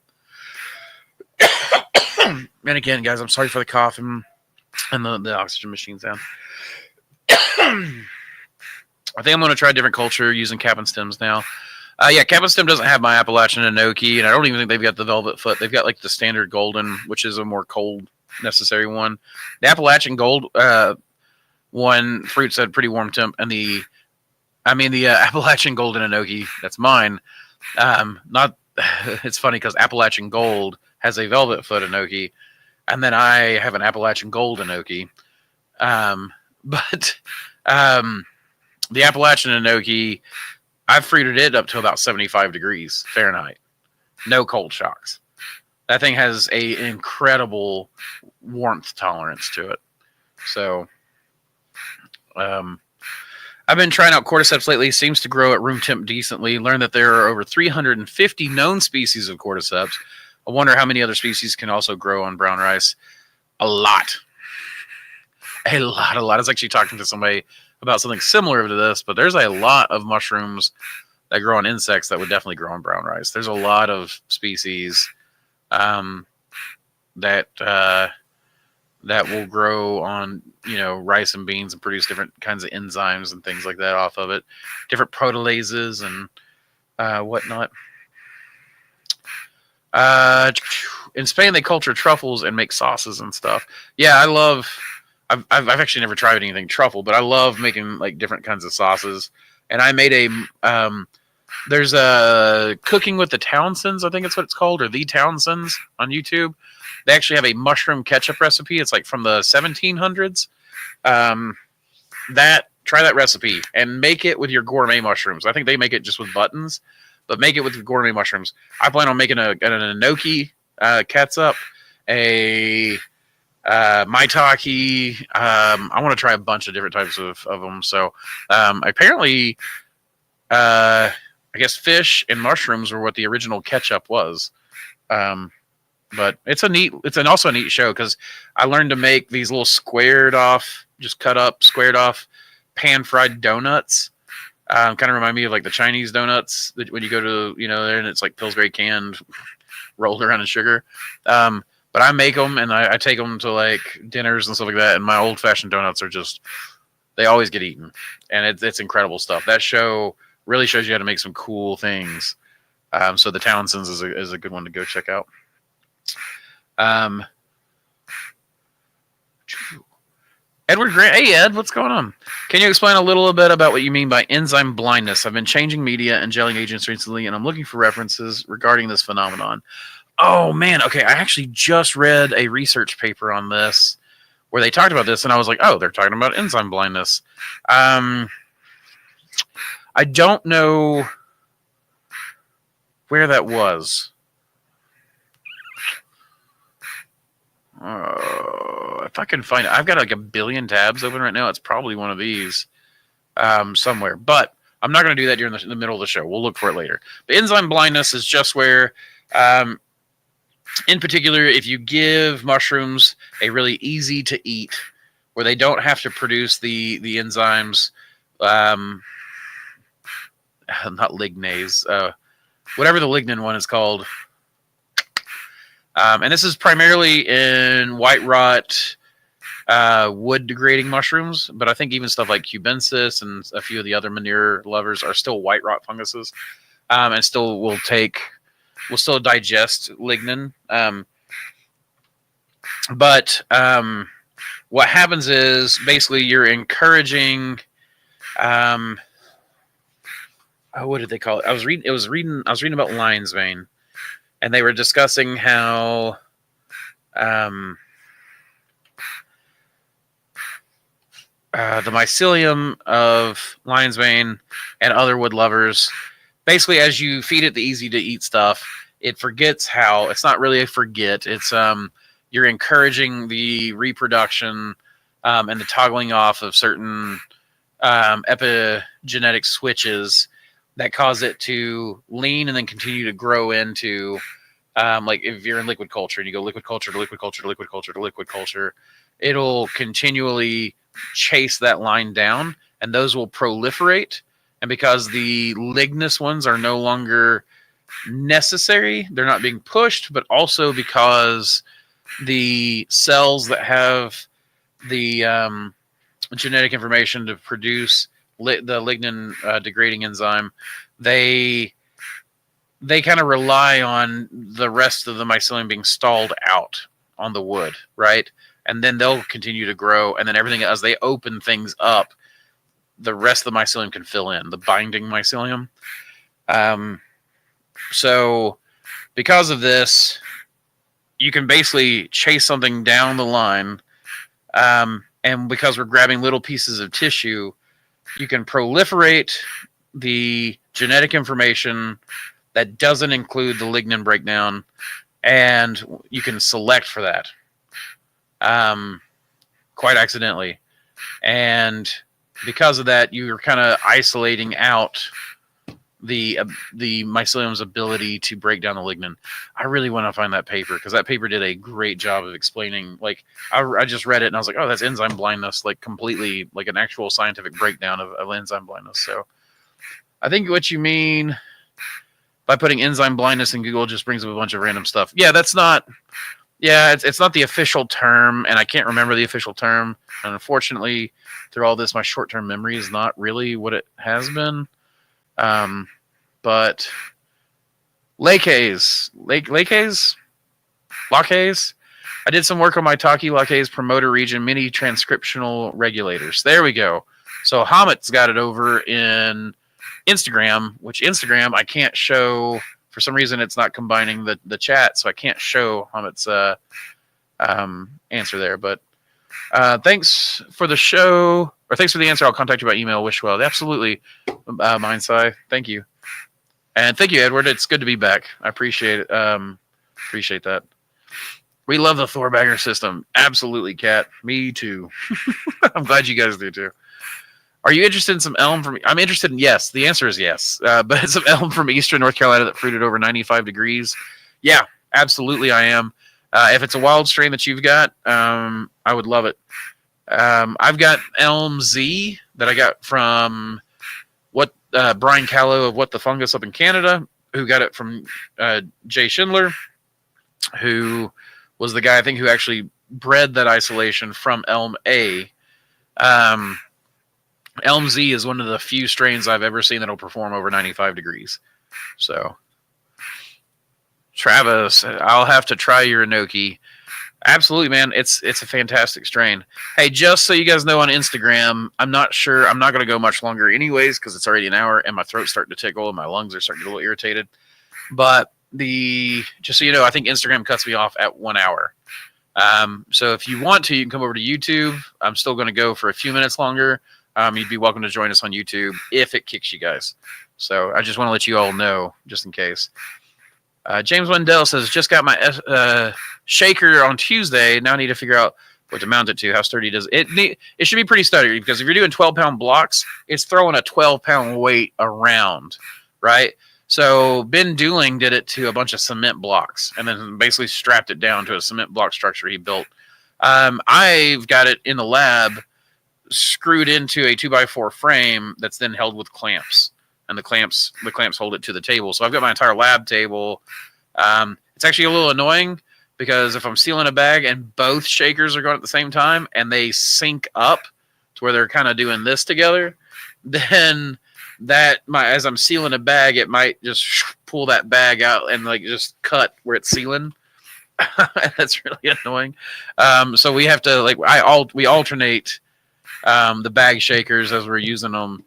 Speaker 1: And again, guys, I'm sorry for the cough and the oxygen machine sound. I think I'm going to try a different culture using cap and stems now. Yeah, Capitalism doesn't have my Appalachian Enoki, and I don't even think they've got the Velvet Foot. They've got like the standard Golden, which is a more cold necessary one. The Appalachian Gold one fruits at pretty warm temp, and the Appalachian Golden Enoki, that's mine. Not It's funny because Appalachian Gold has a Velvet Foot Enoki, and then I have an Appalachian Gold Enoki. But the Appalachian Enoki, I've fruited it up to about 75 degrees Fahrenheit. No cold shocks. That thing has an incredible warmth tolerance to it. So, I've been trying out cordyceps lately. Seems to grow at room temp decently. Learned that there are over 350 known species of cordyceps. I wonder how many other species can also grow on brown rice. A lot. A lot. I was actually talking to somebody about something similar to this, but there's a lot of mushrooms that grow on insects that would definitely grow on brown rice. There's a lot of species that will grow on, rice and beans and produce different kinds of enzymes and things like that off of it. Different protolases and whatnot. In Spain, they culture truffles and make sauces and stuff. Yeah, I've actually never tried anything truffle, but I love making like different kinds of sauces. And I made there's a Cooking with the Townsends, I think that's what it's called, or the Townsends on YouTube. They actually have a mushroom ketchup recipe. It's like from the 1700s. Try that recipe and make it with your gourmet mushrooms. I think they make it just with buttons, but make it with gourmet mushrooms. I plan on making an enoki ketchup, a maitake. I want to try a bunch of different types of them. So apparently, I guess fish and mushrooms were what the original ketchup was. But it's also a neat show because I learned to make these little squared off pan fried donuts. Kind of remind me of like the Chinese donuts that when you go to there and it's like Pillsbury canned, rolled around in sugar. But I make them and I take them to like dinners and stuff like that. And my old fashioned donuts they always get eaten, and it's incredible stuff. That show really shows you how to make some cool things. So the Townsends is a good one to go check out. Edward Grant. Hey, Ed, what's going on? Can you explain a little bit about what you mean by enzyme blindness? I've been changing media and gelling agents recently, and I'm looking for references regarding this phenomenon. Oh, man. Okay, I actually just read a research paper on this where they talked about this, and I was like, oh, they're talking about enzyme blindness. I don't know where that was. If I can find it, I've got like a billion tabs open right now. It's probably one of these somewhere, but I'm not going to do that during the middle of the show. We'll look for it later. But enzyme blindness is just where, in particular, if you give mushrooms a really easy to eat, where they don't have to produce the enzymes, not lignase, whatever the lignin one is called. And this is primarily in white rot, wood degrading mushrooms, but I think even stuff like cubensis and a few of the other manure lovers are still white rot funguses, and still will still digest lignin. But what happens is basically you're encouraging. What did they call it? I was reading about lion's mane. And they were discussing how the mycelium of lion's mane and other wood lovers, basically as you feed it the easy to eat stuff, it forgets how. It's not really a forget. It's you're encouraging the reproduction and the toggling off of certain epigenetic switches that cause it to lean and then continue to grow into, like if you're in liquid culture and you go liquid culture to liquid culture to liquid culture to liquid culture, it'll continually chase that line down, and those will proliferate. And because the lignous ones are no longer necessary, they're not being pushed, but also because the cells that have the genetic information to produce the lignin degrading enzyme, they they kind of rely on the rest of the mycelium being stalled out on the wood, right? And then they'll continue to grow, and then everything as they open things up, the rest of the mycelium can fill in the binding mycelium. So because of this, you can basically chase something down the line, and because we're grabbing little pieces of tissue, you can proliferate the genetic information that doesn't include the lignin breakdown, and you can select for that quite accidentally. And because of that, you're kind of isolating out the mycelium's ability to break down the lignin. I really want to find that paper because that paper did a great job of explaining. Like I just read it and I was like, oh, that's enzyme blindness, like completely like an actual scientific breakdown of enzyme blindness. So I think what you mean by putting enzyme blindness in Google just brings up a bunch of random stuff. Yeah, that's not. Yeah, it's not the official term, and I can't remember the official term. And unfortunately, through all this, my short-term memory is not really what it has been. But lake haze. I did some work on my Taki lake promoter region mini transcriptional regulators. There we go. So Hamit's got it over in Instagram, which Instagram I can't show. For some reason, it's not combining the chat, so I can't show Hamit's answer there. But thanks for the show, or thanks for the answer. I'll contact you by email. Wish well. Absolutely, Mindsci. Thank you. And thank you, Edward. It's good to be back. I appreciate it. Appreciate that. We love the Thorbanger system. Absolutely, Kat. Me too. I'm glad you guys do too. Are you interested in some elm from? I'm interested in yes. The answer is yes. But it's some elm from eastern North Carolina that fruited over 95 degrees. Yeah, absolutely, I am. If it's a wild strain that you've got, I would love it. I've got Elm Z that I got from Brian Callow of What the Fungus up in Canada, who got it from Jay Schindler, who was the guy I think who actually bred that isolation from Elm A. Elm Z is one of the few strains I've ever seen that'll perform over 95 degrees. So, Travis, I'll have to try your Enoki. Absolutely, man. It's a fantastic strain. Hey, just so you guys know on Instagram, I'm not sure. I'm not going to go much longer anyways because it's already an hour and my throat's starting to tickle and my lungs are starting to get a little irritated. But just so you know, I think Instagram cuts me off at 1 hour. So if you want to, you can come over to YouTube. I'm still going to go for a few minutes longer. You'd be welcome to join us on YouTube if it kicks you guys. So I just want to let you all know, just in case. James Wendell says, just got my shaker on Tuesday. Now I need to figure out what to mount it to. How sturdy does it? It should be pretty sturdy because if you're doing 12-pound blocks, it's throwing a 12-pound weight around, right? So Ben Dooling did it to a bunch of cement blocks and then basically strapped it down to a cement block structure he built. I've got it in the lab screwed into a 2x4 frame that's then held with clamps. And the clamps hold it to the table. So I've got my entire lab table. It's actually a little annoying because if I'm sealing a bag and both shakers are going at the same time and they sync up to where they're kind of doing this together, then as I'm sealing a bag, it might just pull that bag out and like just cut where it's sealing. That's really annoying. So we have to we alternate the bag shakers as we're using them.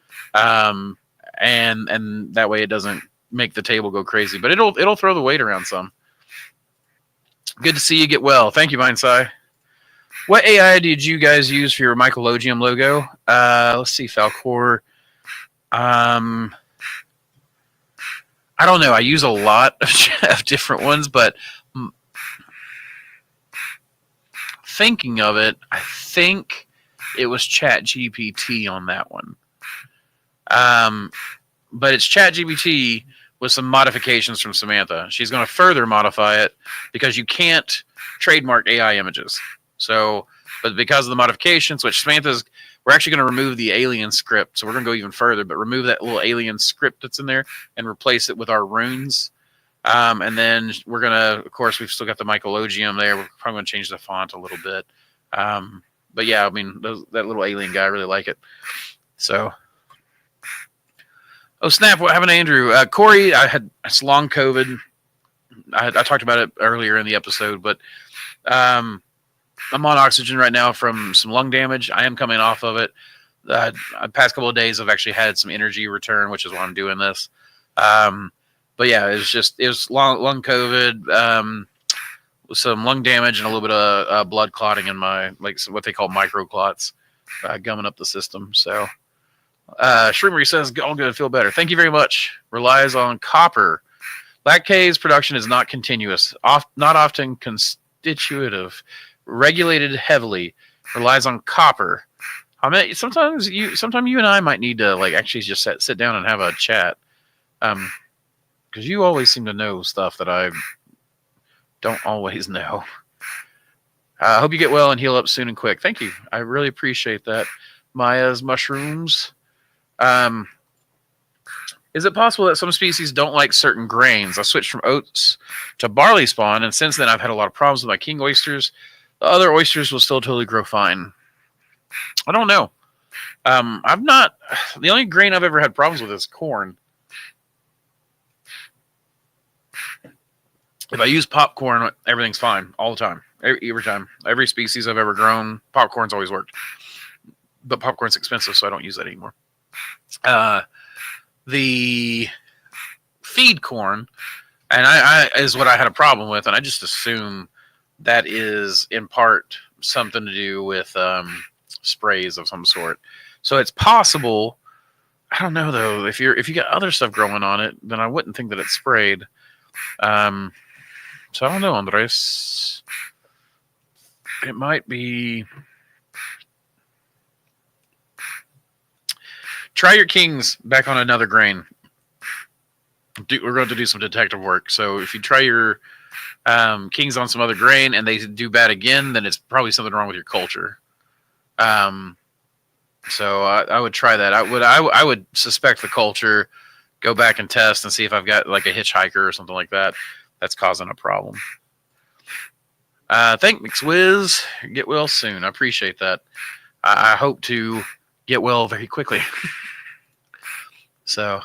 Speaker 1: And that way it doesn't make the table go crazy, but it'll throw the weight around some. Good to see you get well. Thank you, Mindsci. What AI did you guys use for your Mycologium logo? Let's see, Falcor. I don't know. I use a lot of different ones, but thinking of it, I think it was ChatGPT on that one. But it's ChatGPT with some modifications from Samantha. She's going to further modify it because you can't trademark AI images. So, but because of the modifications, which we're actually going to remove the alien script. So we're going to go even further, but remove that little alien script that's in there and replace it with our runes. And then we're going to, of course, we've still got the Mycologium there. We're probably going to change the font a little bit. But yeah, I mean, that little alien guy, I really like it. So, Oh snap! What happened to Andrew? Corey, I had long COVID. I talked about it earlier in the episode, but I'm on oxygen right now from some lung damage. I am coming off of it. The past couple of days, I've actually had some energy return, which is why I'm doing this. But yeah, it was lung COVID, with some lung damage and a little bit of blood clotting in my, like what they call microclots, gumming up the system. So, Shrimmery says, all good, feel better. Thank you very much. Relies on copper. Lactase production is not continuous, not often constitutive, regulated heavily, relies on copper. I mean, sometimes you and I might need to like actually just sit down and have a chat. Because you always seem to know stuff that I don't always know. I hope you get well and heal up soon and quick. Thank you. I really appreciate that. Maya's mushrooms. Is it possible that some species don't like certain grains? I switched from oats to barley spawn, and since then I've had a lot of problems with my king oysters. The other oysters will still totally grow fine. I don't know. I've not. The only grain I've ever had problems with is corn. If I use popcorn, everything's fine all the time. Every time. Every species I've ever grown, popcorn's always worked. But popcorn's expensive, so I don't use that anymore. The feed corn, and I is what I had a problem with, and I just assume that is in part something to do with sprays of some sort. So it's possible. I don't know though. If you got other stuff growing on it, then I wouldn't think that it's sprayed. So I don't know, Andres. It might be. Try your kings back on another grain. We're going to do some detective work. So if you try your kings on some other grain and they do bad again, then it's probably something wrong with your culture. So I would try that. I would suspect the culture, go back and test and see if I've got like a hitchhiker or something like that that's causing a problem. Thank McSwiz. Get well soon. I appreciate that. I hope to get well very quickly. So,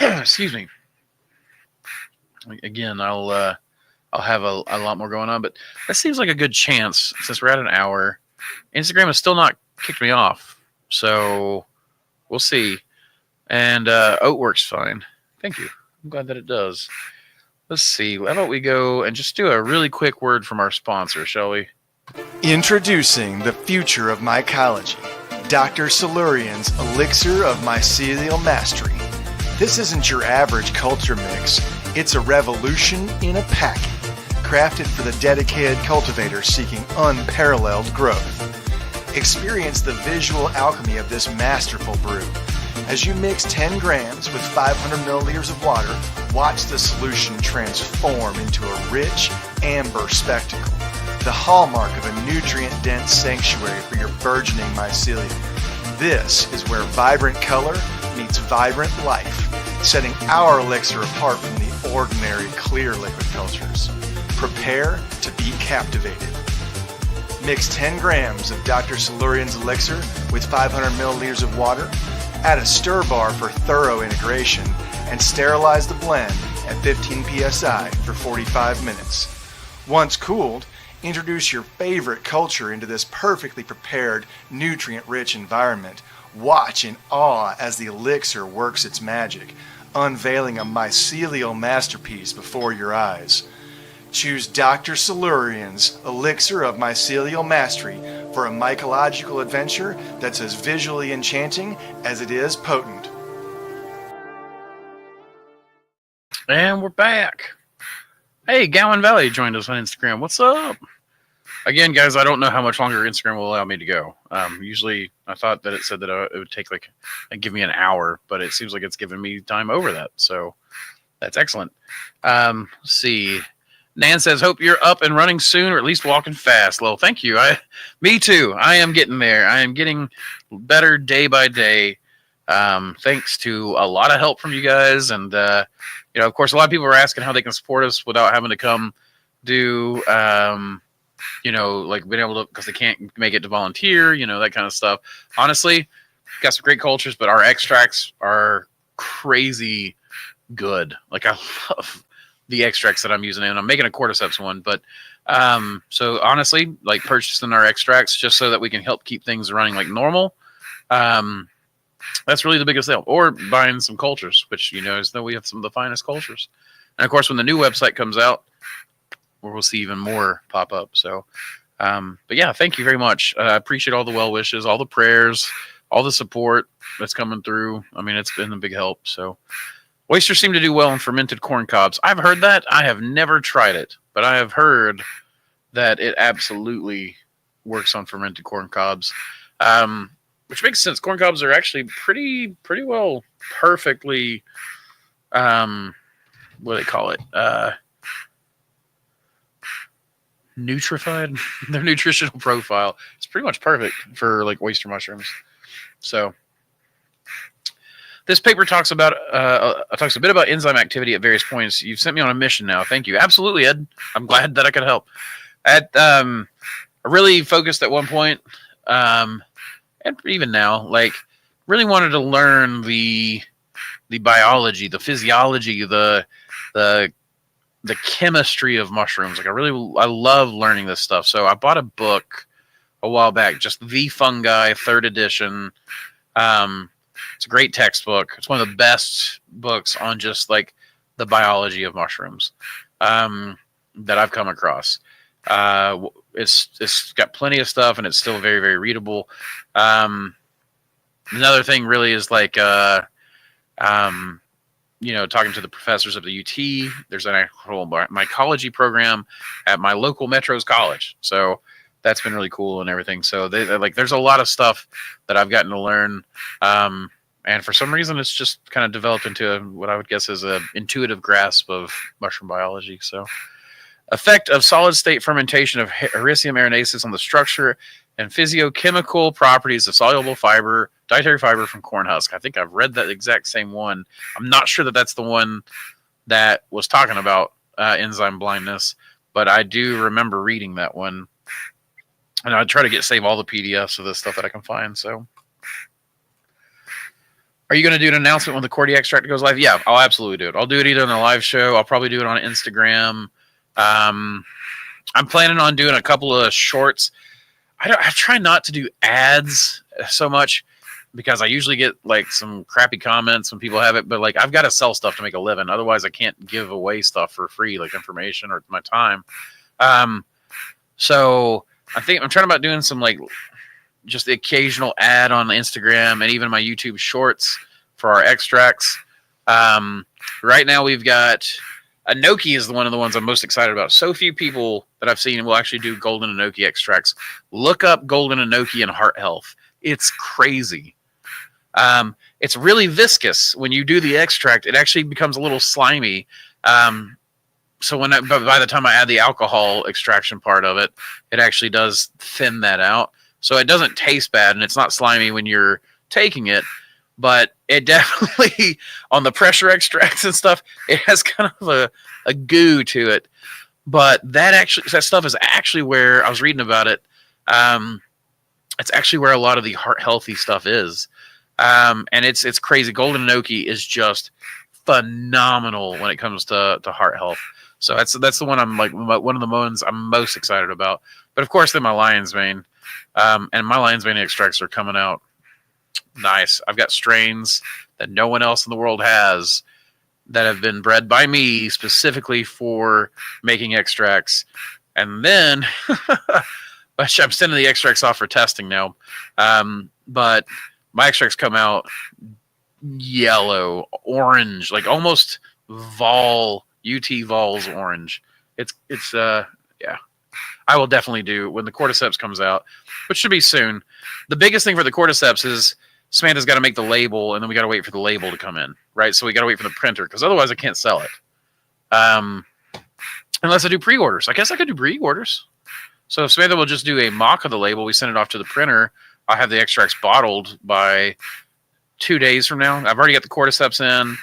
Speaker 1: excuse me. Again, I'll have a lot more going on, but that seems like a good chance since we're at an hour. Instagram has still not kicked me off, so we'll see. And oat works fine. Thank you. I'm glad that it does. Let's see. How about we go and just do a really quick word from our sponsor, shall we?
Speaker 2: Introducing the future of mycology, Dr. Silurian's Elixir of Mycelial Mastery. This isn't your average culture mix. It's a revolution in a packet, crafted for the dedicated cultivator seeking unparalleled growth. Experience the visual alchemy of this masterful brew. As you mix 10 grams with 500 milliliters of water, watch the solution transform into a rich, amber spectacle, the hallmark of a nutrient-dense sanctuary for your burgeoning mycelium. This is where vibrant color meets vibrant life, setting our elixir apart from the ordinary clear liquid cultures. Prepare to be captivated. Mix 10 grams of Dr. Silurian's elixir with 500 milliliters of water, add a stir bar for thorough integration, and sterilize the blend at 15 psi for 45 minutes. Once cooled, introduce your favorite culture into this perfectly prepared, nutrient-rich environment. Watch in awe as the elixir works its magic, unveiling a mycelial masterpiece before your eyes. Choose Dr. Silurian's Elixir of Mycelial Mastery for a mycological adventure that's as visually enchanting as it is potent.
Speaker 1: And we're back. Hey, Gowan Valley joined us on Instagram. What's up? Again, guys, I don't know how much longer Instagram will allow me to go. Usually, I thought that it said that it would take give me an hour, but it seems like it's giving me time over that. So that's excellent. Let's see. Nan says, hope you're up and running soon, or at least walking fast. Well, thank you. Me too. I am getting there. I am getting better day by day. Thanks to a lot of help from you guys. And, of course, a lot of people are asking how they can support us without having to come do like being able to, because they can't make it to volunteer, that kind of stuff. Honestly, got some great cultures, but our extracts are crazy good. Like, I love the extracts that I'm using, and I'm making a cordyceps one, but so honestly, like, purchasing our extracts just so that we can help keep things running like normal. That's really the biggest sale. Or buying some cultures, which is that we have some of the finest cultures. And of course, when the new website comes out, we'll see even more pop up. So, but yeah, thank you very much. I appreciate all the well wishes, all the prayers, all the support that's coming through. I mean, it's been a big help. So, oysters seem to do well in fermented corn cobs. I've heard that. I have never tried it, but I have heard that it absolutely works on fermented corn cobs, which makes sense. Corn cobs are actually pretty well, perfectly, what do they call it? Nutrified. Their nutritional profile is pretty much perfect for like oyster mushrooms. So this paper talks a bit about enzyme activity at various points. You've sent me on a mission now. Thank you. Absolutely, Ed. I'm glad that I could help. I really focused at one point, and even now, like, really wanted to learn the biology, the physiology, the chemistry of mushrooms. Like, I love learning this stuff. So I bought a book a while back, just The Fungi, 3rd edition. It's a great textbook. It's one of the best books on just like the biology of mushrooms that I've come across. It's got plenty of stuff, and it's still very, very readable. Another thing really is like talking to the professors of the UT. There's an actual mycology program at my local Metro's college, so that's been really cool and everything. So there's a lot of stuff that I've gotten to learn, and for some reason, it's just kind of developed into what I would guess is an intuitive grasp of mushroom biology. So, effect of solid state fermentation of Hericium arenaceus on the structure and physiochemical properties of soluble fiber, dietary fiber from corn husk. I think I've read that exact same one. I'm not sure that that's the one that was talking about enzyme blindness, but I do remember reading that one. And I try to save all the PDFs of this stuff that I can find. So, are you going to do an announcement when the Cordy extract goes live? Yeah, I'll absolutely do it. I'll do it either on the live show. I'll probably do it on Instagram. I'm planning on doing a couple of shorts. I try not to do ads so much because I usually get like some crappy comments when people have it. But like, I've got to sell stuff to make a living. Otherwise, I can't give away stuff for free, like information or my time. So I think I'm trying about doing some like just the occasional ad on Instagram and even my YouTube shorts for our extracts. Right now we've got Enoki is one of the ones I'm most excited about. So few people that I've seen will actually do golden Enoki extracts. Look up golden Enoki and heart health. It's crazy. It's really viscous. When you do the extract, it actually becomes a little slimy. So by the time I add the alcohol extraction part of it, it actually does thin that out. So it doesn't taste bad, and it's not slimy when you're taking it, but it definitely, on the pressure extracts and stuff, it has kind of a goo to it. But that stuff is actually where I was reading about it. It's actually where a lot of the heart healthy stuff is. And it's crazy. Golden Enoki is just phenomenal when it comes to heart health. So that's the one I'm like, one of the ones I'm most excited about. But of course, then my lion's mane. And my lion's mane extracts are coming out nice. I've got strains that no one else in the world has that have been bred by me specifically for making extracts. And then I'm sending the extracts off for testing now. But my extracts come out yellow, orange, like almost UT Vol's orange. It's yeah. I will definitely do when the cordyceps comes out, which should be soon. The biggest thing for the cordyceps is Samantha's got to make the label, and then we got to wait for the label to come in, right? So we got to wait for the printer, because otherwise I can't sell it. Unless I do pre-orders. I guess I could do pre-orders. So if Samantha will just do a mock of the label, we send it off to the printer, I'll have the extracts bottled by 2 days from now. I've already got the cordyceps in.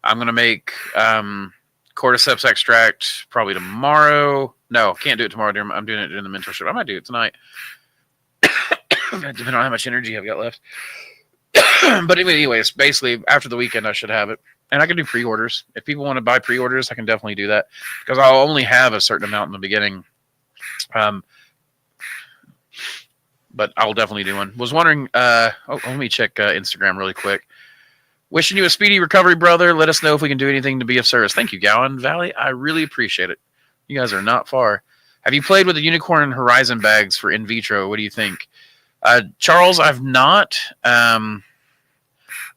Speaker 1: I'm going to make cordyceps extract probably tomorrow. No, can't do it tomorrow. I'm doing it during the mentorship. I might do it tonight. Depending on how much energy I've got left. But anyways, basically after the weekend I should have it, and I can do pre-orders. If people want to buy pre-orders, I can definitely do that because I'll only have a certain amount in the beginning. But I'll definitely do one. Was wondering. Let me check Instagram really quick. Wishing you a speedy recovery, brother. Let us know if we can do anything to be of service. Thank you, Gowan Valley. I really appreciate it. You guys are not far. Have you played with the Unicorn Horizon bags for in vitro? What do you think? Charles, I've not. I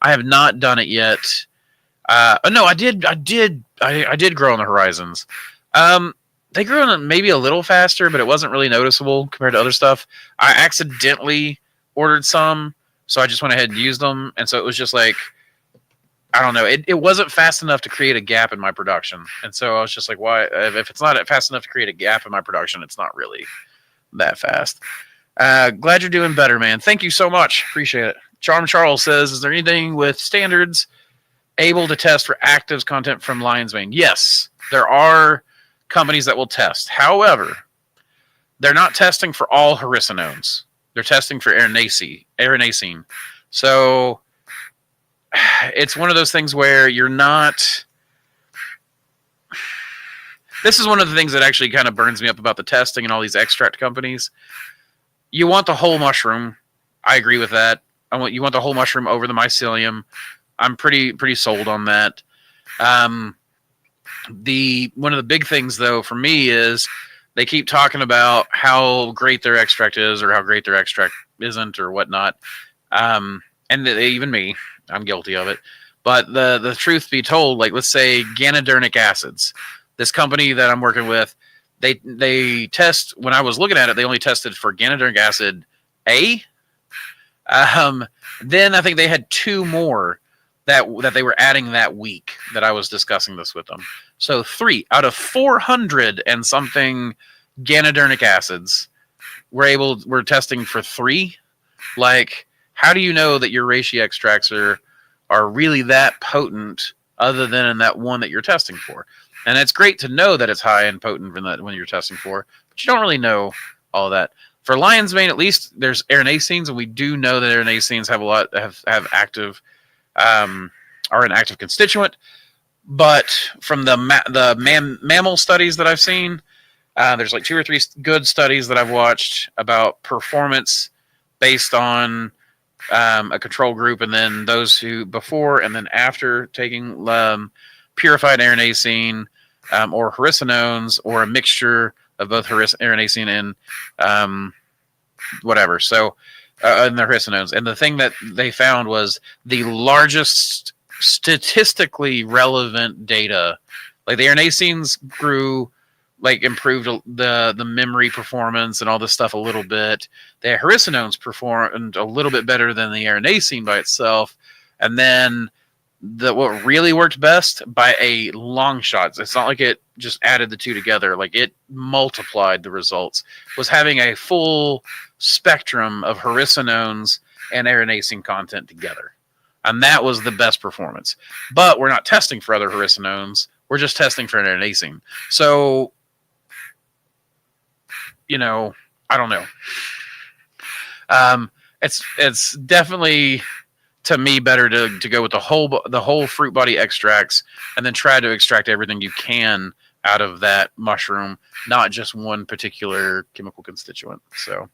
Speaker 1: have not done it yet. No, I did. I did grow on the Horizons. They grew on maybe a little faster, but it wasn't really noticeable compared to other stuff. I accidentally ordered some, so I just went ahead and used them, and so it was just like, I don't know. It wasn't fast enough to create a gap in my production, and so I was just like, why? If it's not fast enough to create a gap in my production, it's not really that fast. Glad you're doing better, man. Thank you so much. Appreciate it. Charm Charles says, is there anything with standards able to test for actives content from lion's mane? Yes, there are companies that will test. However, they're not testing for all haricinones. They're testing for erinacine. So it's one of those things where you're not... This is one of the things that actually kind of burns me up about the testing and all these extract companies. You want the whole mushroom. I agree with that. You want the whole mushroom over the mycelium. I'm pretty sold on that. One of the big things though for me is they keep talking about how great their extract is or how great their extract isn't or whatnot. And even me, I'm guilty of it. But the truth be told, like let's say ganodurnic acids, this company that I'm working with, they test, when I was looking at it, they only tested for ganodurnic acid A. Then I think they had 2 more that they were adding that week that I was discussing this with them. So 3 out of 400 and something ganodurnic acids, we're testing for 3. Like, how do you know that your reishi extracts are really that potent other than in that one that you're testing for? And it's great to know that it's high and potent in that when you're testing for, but you don't really know all of that. For lion's mane, at least there's erinacines, and we do know that erinacines have active, are an active constituent. But from the mammal studies that I've seen, there's like 2 or 3 good studies that I've watched about performance based on a control group, and then those who before and then after taking purified erinacine or haricinones or a mixture of both erinacine and whatever. So and the haricinones. And the thing that they found was the largest statistically relevant data. Like the erinacines grew, like improved the memory performance and all this stuff a little bit. The haricinones performed a little bit better than the erinacine by itself. And then what really worked best by a long shot, it's not like it just added the 2 together, like it multiplied the results, was having a full spectrum of haricinones and erinacine content together. And that was the best performance. But we're not testing for other haricinones. We're just testing for erinacine. So, I don't know. It's definitely, to me, better to go with the whole fruit body extracts and then try to extract everything you can out of that mushroom, not just one particular chemical constituent. So,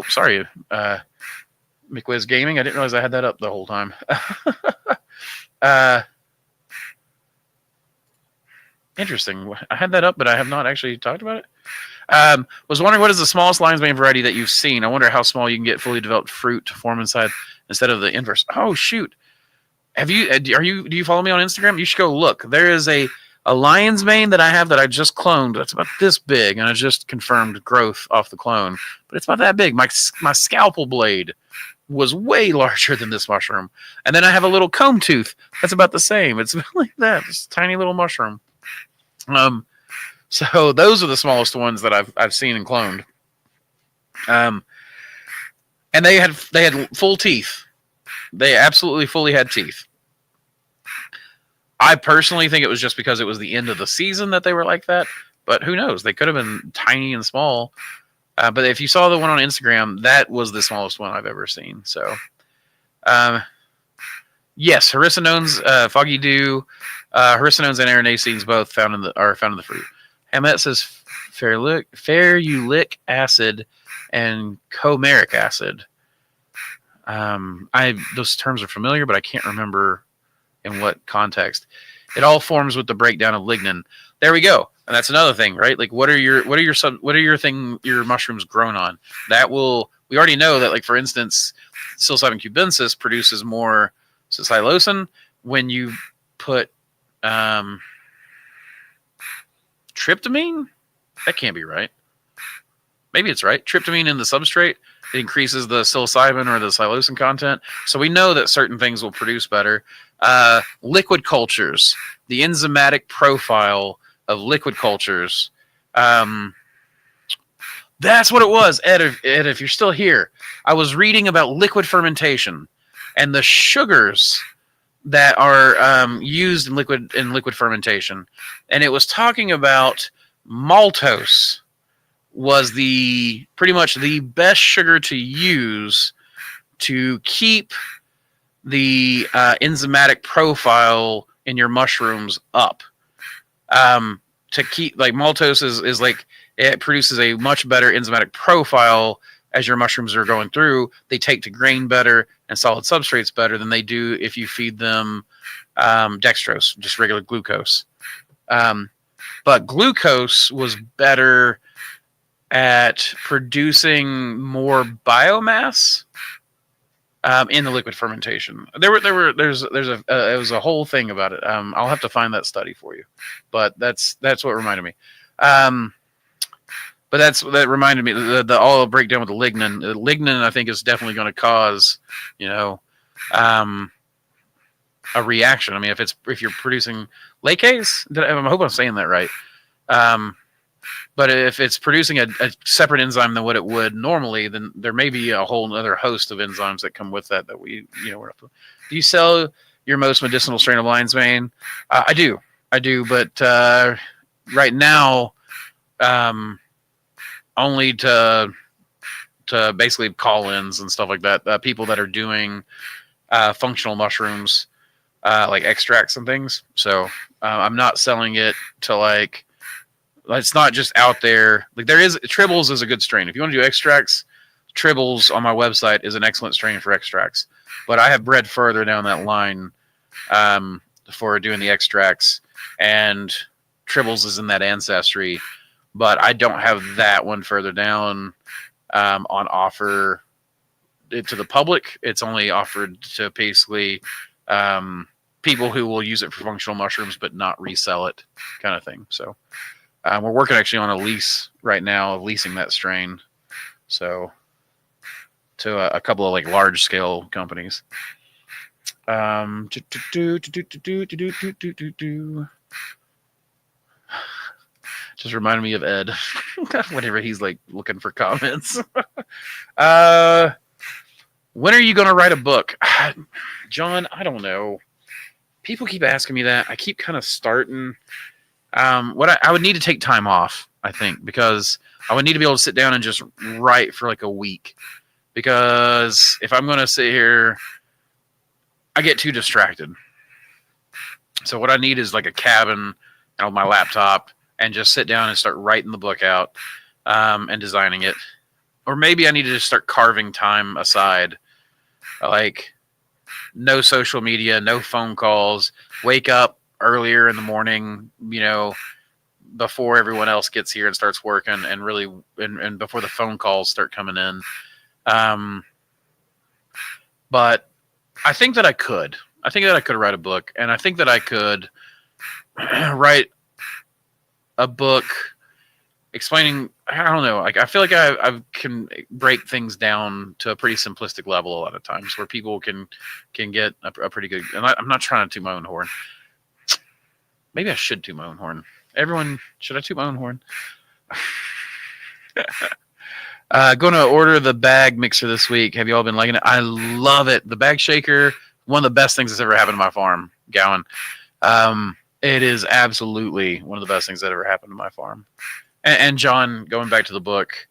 Speaker 1: sorry, McWiz Gaming. I didn't realize I had that up the whole time. Interesting. I had that up, but I have not actually talked about it. Was wondering, what is the smallest lion's mane variety that you've seen? I wonder how small you can get fully developed fruit to form inside instead of the inverse. Oh shoot! Do you follow me on Instagram? You should go look. There is a lion's mane that I have that I just cloned. That's about this big, and I just confirmed growth off the clone. But it's about that big. My scalpel blade was way larger than this mushroom, and then I have a little comb tooth that's about the same. It's like that, this tiny little mushroom. So those are the smallest ones that I've seen and cloned. And they had full teeth. They absolutely fully had teeth. I personally think it was just because it was the end of the season that they were like that. but who knows? They could have been tiny and small. But if you saw the one on Instagram, that was the smallest one I've ever seen. So, yes, harrisinones, foggy dew, harrisinones and arenacenes both found in the fruit. Hamet says ferulic acid and comeric acid. Those terms are familiar, but I can't remember in what context. It all forms with the breakdown of lignin. There we go. And that's another thing, right? Like, what are your mushrooms grown on? We already know that, like, for instance, psilocybin cubensis produces more psilocin when you put tryptamine. That can't be right. Maybe it's right. Tryptamine in the substrate, it increases the psilocybin or the psilocin content. So we know that certain things will produce better. Liquid cultures, the enzymatic profile of liquid cultures. That's what it was, Ed, if you're still here. I was reading about liquid fermentation and the sugars that are used in liquid fermentation. And it was talking about maltose was pretty much the best sugar to use to keep the enzymatic profile in your mushrooms up. To keep, like, maltose is like, it produces a much better enzymatic profile as your mushrooms are going through. They take to grain better and solid substrates better than they do if you feed them dextrose, just regular glucose. But glucose was better at producing more biomass in the liquid fermentation. It was a whole thing about it. I'll have to find that study for you, but that's what reminded me. But that reminded me the all breakdown with the lignin. The lignin, I think, is definitely going to cause, a reaction. I mean, if you're producing lacase, I hope I'm saying that right. But if it's producing a separate enzyme than what it would normally, then there may be a whole other host of enzymes that come with that we, we're up to. Do you sell your most medicinal strain of lion's mane? I do, but right now, only to basically call-ins and stuff like that. People that are doing functional mushrooms, like extracts and things. So I'm not selling it to, like, it's not just out there. Like, Tribbles is a good strain. If you want to do extracts, Tribbles on my website is an excellent strain for extracts. But I have bred further down that line for doing the extracts, and Tribbles is in that ancestry. But I don't have that one further down on offer to the public. It's only offered to basically people who will use it for functional mushrooms but not resell it, kind of thing. So we're working actually on a lease right now of leasing that strain, so to a couple of, like, large scale companies. Just reminded me of Ed whenever he's, like, looking for comments. When are you going to write a book? John, I don't know. People keep asking me that. I keep kind of starting. I would need to take time off, I think, because I would need to be able to sit down and just write for, like, a week. Because if I'm going to sit here, I get too distracted. So what I need is, like, a cabin and my laptop, and just sit down and start writing the book out and designing it. Or maybe I need to just start carving time aside. Like, no social media, no phone calls, wake up earlier in the morning, before everyone else gets here and starts working, and really, and before the phone calls start coming in. But I think that I could write a book, and I think that I could write a book explaining, I don't know, like, I feel like I can break things down to a pretty simplistic level a lot of times, where people can get a pretty good, and I'm not trying to toot my own horn. Maybe I should toot my own horn. Everyone, should I toot my own horn? Going to order the bag mixer this week. Have you all been liking it? I love it. The bag shaker, one of the best things that's ever happened to my farm, Gowan. It is absolutely one of the best things that ever happened to my farm. And John, going back to the book,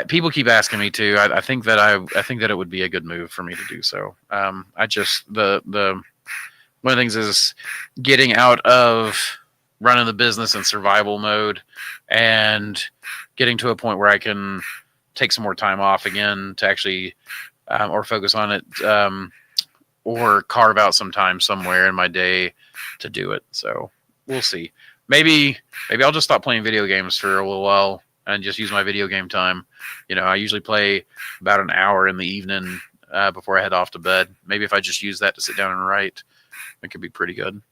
Speaker 1: people keep asking me to. I think that I think that it would be a good move for me to do so. I just the one of the things is getting out of running the business in survival mode and getting to a point where I can take some more time off again to actually or focus on it or carve out some time somewhere in my day to do it. So we'll see. Maybe I'll just stop playing video games for a little while and just use my video game time. I usually play about an hour in the evening before I head off to bed. Maybe if I just use that to sit down and write, it could be pretty good.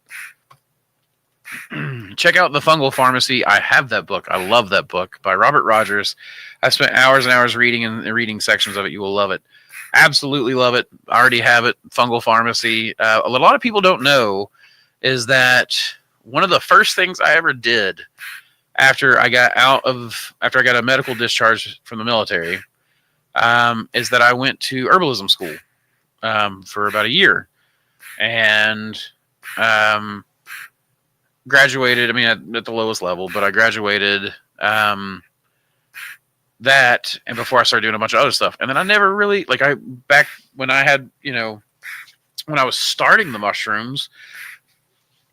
Speaker 1: Check out The Fungal Pharmacy. I have that book. I love that book by Robert Rogers. I spent hours and hours reading sections of it. You will love it. Absolutely love it. I already have it. Fungal Pharmacy. A lot of people don't know is that one of the first things I ever did after I got a medical discharge from the military is that I went to herbalism school for about a year and graduated. I mean, at the lowest level, but I graduated that, and before I started doing a bunch of other stuff. And then I never really back when I had when I was starting the mushrooms,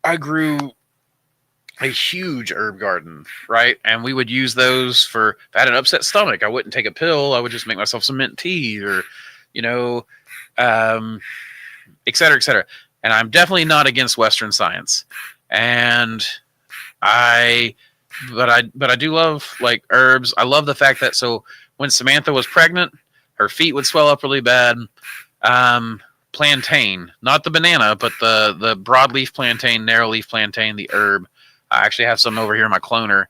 Speaker 1: I grew a huge herb garden, right? And we would use those for, if I had an upset stomach, I wouldn't take a pill. I would just make myself some mint tea or, et cetera, et cetera. And I'm definitely not against Western science. And but I do love herbs. I love the fact that, so when Samantha was pregnant, her feet would swell up really bad. Plantain, not the banana, but the broadleaf plantain, narrowleaf plantain, the herb. I actually have some over here in my cloner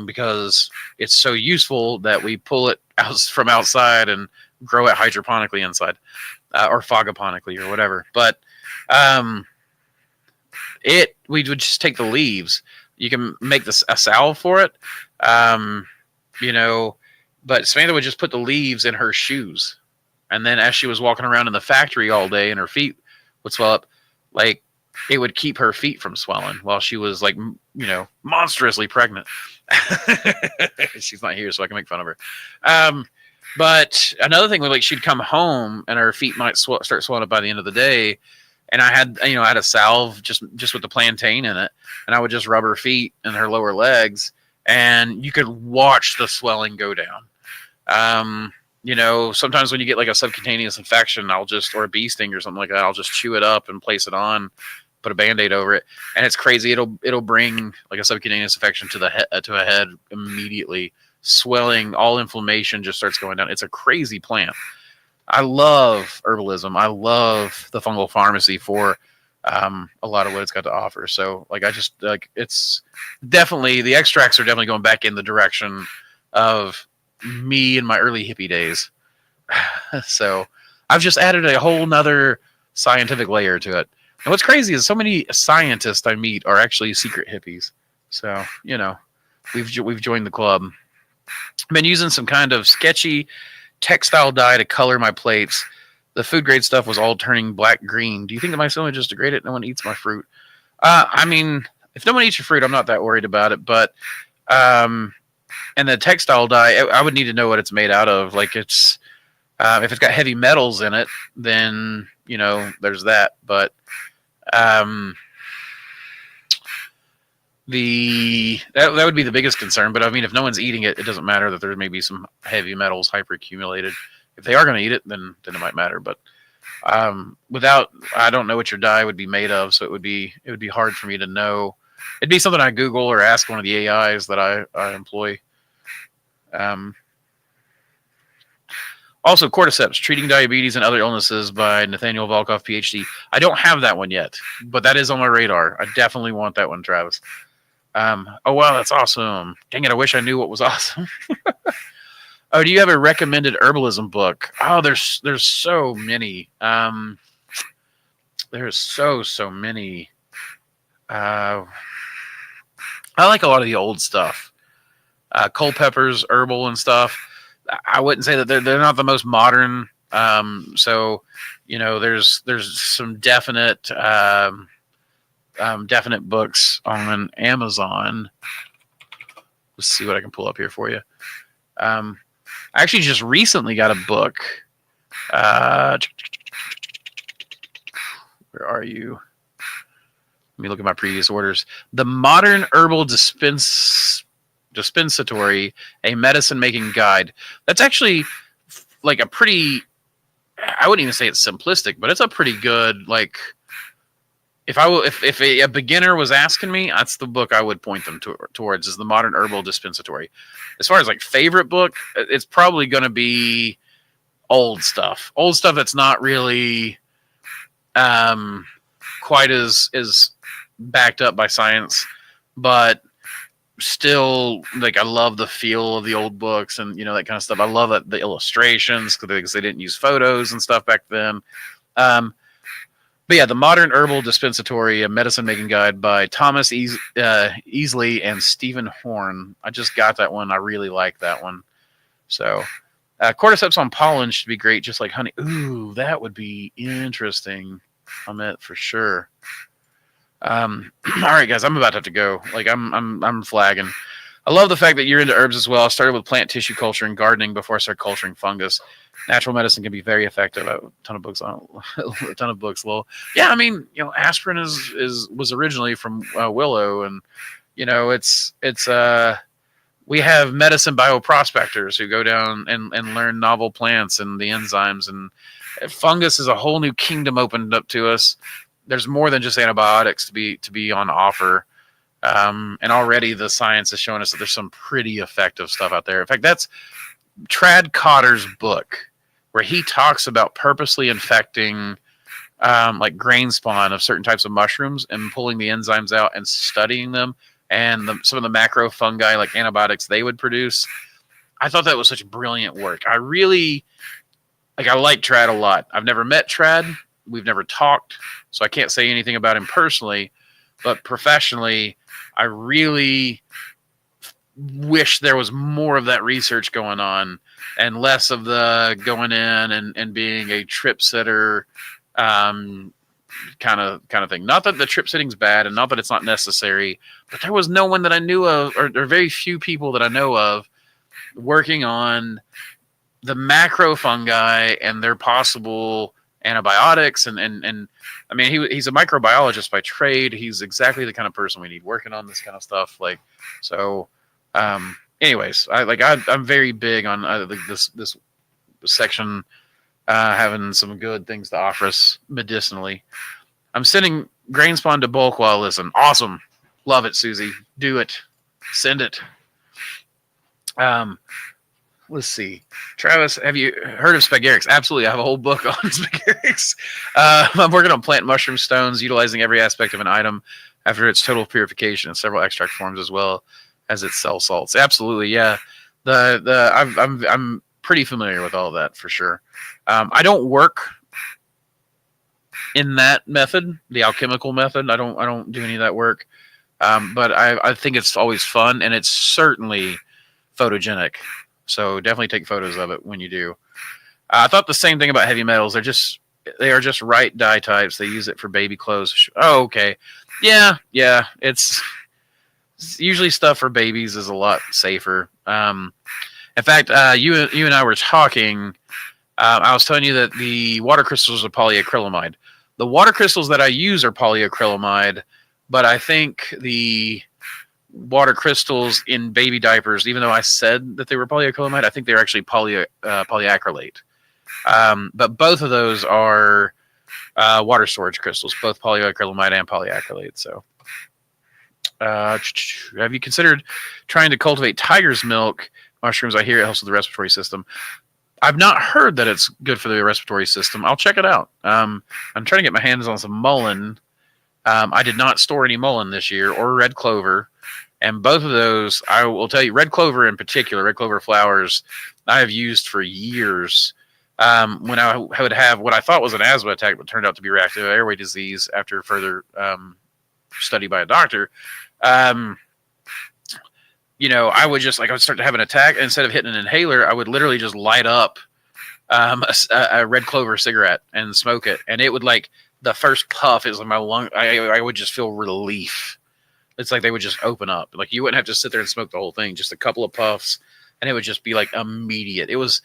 Speaker 1: because it's so useful that we pull it out from outside and grow it hydroponically inside or fogoponically or whatever. But we would just take the leaves. You can make a salve for it, but Samantha would just put the leaves in her shoes. And then as she was walking around in the factory all day and her feet would swell up, it would keep her feet from swelling while she was monstrously pregnant. She's not here, so I can make fun of her. But another thing was she'd come home and her feet might start swelling up by the end of the day. And I had a salve just with the plantain in it, and I would just rub her feet and her lower legs, and you could watch the swelling go down. Sometimes when you get a subcutaneous infection, or a bee sting or something like that, I'll just chew it up and place it on, put a Band-Aid over it, and it's crazy. It'll bring a subcutaneous infection to a head immediately. Swelling, all inflammation just starts going down. It's a crazy plant. I love herbalism. I love the Fungal Pharmacy for a lot of what it's got to offer. So it's definitely, the extracts are definitely going back in the direction of me in my early hippie days. So I've just added a whole nother scientific layer to it. And what's crazy is so many scientists I meet are actually secret hippies. So, we've joined the club. I've been using some kind of sketchy textile dye to color my plates. The food grade stuff was all turning black green. Do you think that my mycelium just degrade it? No one eats my fruit. I mean, if no one eats your fruit, I'm not that worried about it. But and the textile dye, I would need to know what it's made out of. If it's got heavy metals in it, then there's that. But that would be the biggest concern. But I mean, if no one's eating it, it doesn't matter that there may be some heavy metals hyperaccumulated. If they are going to eat it, then it might matter. But I don't know what your dye would be made of, so it would be hard for me to know. It'd be something I Google or ask one of the AIs that I employ. Also, Cordyceps, Treating Diabetes and Other Illnesses by Nathaniel Volkoff, PhD. I don't have that one yet, but that is on my radar. I definitely want that one, Travis. Oh, wow, that's awesome. Dang it, I wish I knew what was awesome. Oh, do you have a recommended herbalism book? Oh, there's so many. There's so many. I like a lot of the old stuff. Culpeper's herbal and stuff. I wouldn't say that they're not the most modern. So, there's some definite definite books on Amazon. Let's see what I can pull up here for you. I actually just recently got a book. Where are you? Let me look at my previous orders. The Modern Herbal Dispensatory, a medicine-making guide. That's actually like a pretty, I wouldn't even say it's simplistic, but it's a pretty good, like, if a beginner was asking me, that's the book I would point them towards, is the Modern Herbal Dispensatory. As far as like favorite book, it's probably going to be old stuff that's not really quite as backed up by science, but still, like, I love the feel of the old books and, that kind of stuff. I love the illustrations because they didn't use photos and stuff back then. But yeah, the Modern Herbal Dispensatory, a medicine making guide by Thomas Easley and Stephen Horn. I just got that one. I really like that one. So cordyceps on pollen should be great, just like honey. Ooh, that would be interesting on that for sure. All right, guys, I'm about to have to go. Like, I'm flagging. I love the fact that you're into herbs as well. I started with plant tissue culture and gardening before I started culturing fungus. Natural medicine can be very effective. I have a ton of books on a ton of books. Well, yeah, I mean, aspirin was originally from willow, and it's we have medicine bioprospectors who go down and learn novel plants and the enzymes, and fungus is a whole new kingdom opened up to us. There's more than just antibiotics to be on offer. And already the science is showing us that there's some pretty effective stuff out there. In fact, that's Trad Cotter's book, where he talks about purposely infecting like grain spawn of certain types of mushrooms and pulling the enzymes out and studying them and some of the macro fungi, like antibiotics they would produce. I thought that was such brilliant work. I like Trad a lot. I've never met Trad. We've never talked, so I can't say anything about him personally, but professionally, I really wish there was more of that research going on and less of the going in and being a trip sitter kind of thing. Not that the trip sitting's bad and not that it's not necessary, but there was no one that I knew of, or very few people that I know of, working on the macro fungi and their possible antibiotics and I mean he's a microbiologist by trade. He's exactly the kind of person we need working on this kind of stuff. Like, so anyways, I'm very big on this section having some good things to offer us medicinally. I'm sending grain spawn to bulk while I listen. Awesome. Love it, Susie. Do it. Send it. Let's see. Travis, have you heard of Spagyrics? Absolutely. I have a whole book on Spagyrics. I'm working on plant mushroom stones, utilizing every aspect of an item after its total purification in several extract forms as well as its cell salts. Absolutely, yeah. I'm pretty familiar with all of that for sure. I don't work in that method, the alchemical method. I don't do any of that work. But I think it's always fun, and it's certainly photogenic. So definitely take photos of it when you do. I thought the same thing about heavy metals. They are just right dye types. They use it for baby clothes. Oh, okay. Yeah. It's usually stuff for babies is a lot safer. In fact, you and I were talking. I was telling you that the water crystals are polyacrylamide. The water crystals that I use are polyacrylamide, but I think the water crystals in baby diapers, even though I said that they were polyacrylamide, I think they're actually polyacrylate. But both of those are water storage crystals, both polyacrylamide and polyacrylate. So, have you considered trying to cultivate tiger's milk mushrooms? I hear it helps with the respiratory system. I've not heard that it's good for the respiratory system. I'll check it out. I'm trying to get my hands on some mullein. I did not store any mullein this year or red clover. And both of those, I will tell you, red clover in particular, red clover flowers, I have used for years. When I would have what I thought was an asthma attack, but turned out to be reactive airway disease after further study by a doctor. I would just I would start to have an attack, and instead of hitting an inhaler, I would literally just light up a red clover cigarette and smoke it, and it would the first puff is like my lung. I would just feel relief. It's like they would just open up. Like you wouldn't have to sit there and smoke the whole thing. Just a couple of puffs, and it would just be like immediate. It was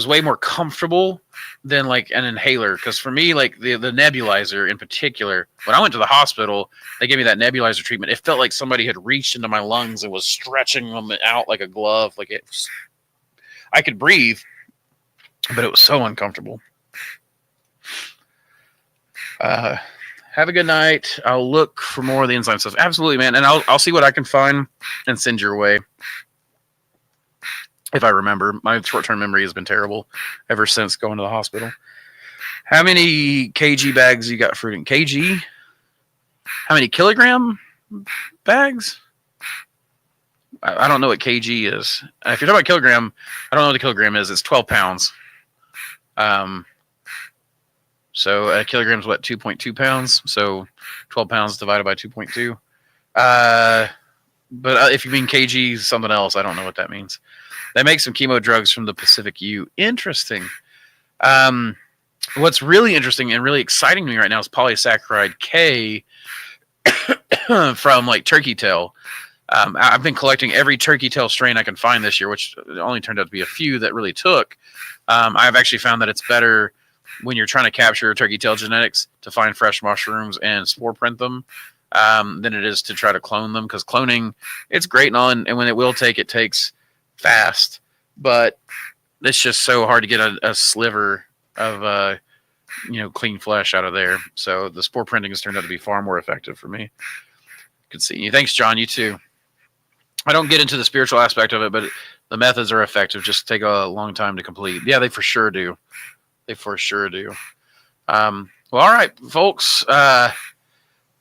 Speaker 1: way more comfortable than like an inhaler. Because for me, like the nebulizer in particular, when I went to the hospital, they gave me that nebulizer treatment. It felt like somebody had reached into my lungs and was stretching them out like a glove. Like I could breathe, but it was so uncomfortable. Have a good night. I'll look for more of the Enzyme stuff. Absolutely, man. And I'll see what I can find and send your way. If I remember. My short-term memory has been terrible ever since going to the hospital. How many kg bags you got fruit in? Kg? How many kilogram bags? I don't know what kg is. If you're talking about kilogram, I don't know what a kilogram is. It's 12 pounds. So a kilogram is what, 2.2 pounds? So 12 pounds divided by 2.2. But if you mean kg something else, I don't know what that means. They make some chemo drugs from the Pacific U. Interesting. What's really interesting and really exciting to me right now is polysaccharide K from like turkey tail. I've been collecting every turkey tail strain I can find this year, which only turned out to be a few that really took. I've actually found that it's better when you're trying to capture turkey tail genetics to find fresh mushrooms and spore print them than it is to try to clone them, because cloning, it's great and all, and when it will take, it takes fast, but it's just so hard to get a sliver of clean flesh out of there. So the spore printing has turned out to be far more effective for me. Good seeing you. Thanks, John. You too. I don't get into the spiritual aspect of it, but the methods are effective. Just take a long time to complete. Yeah, they for sure do. They for sure do. Well, all right, folks.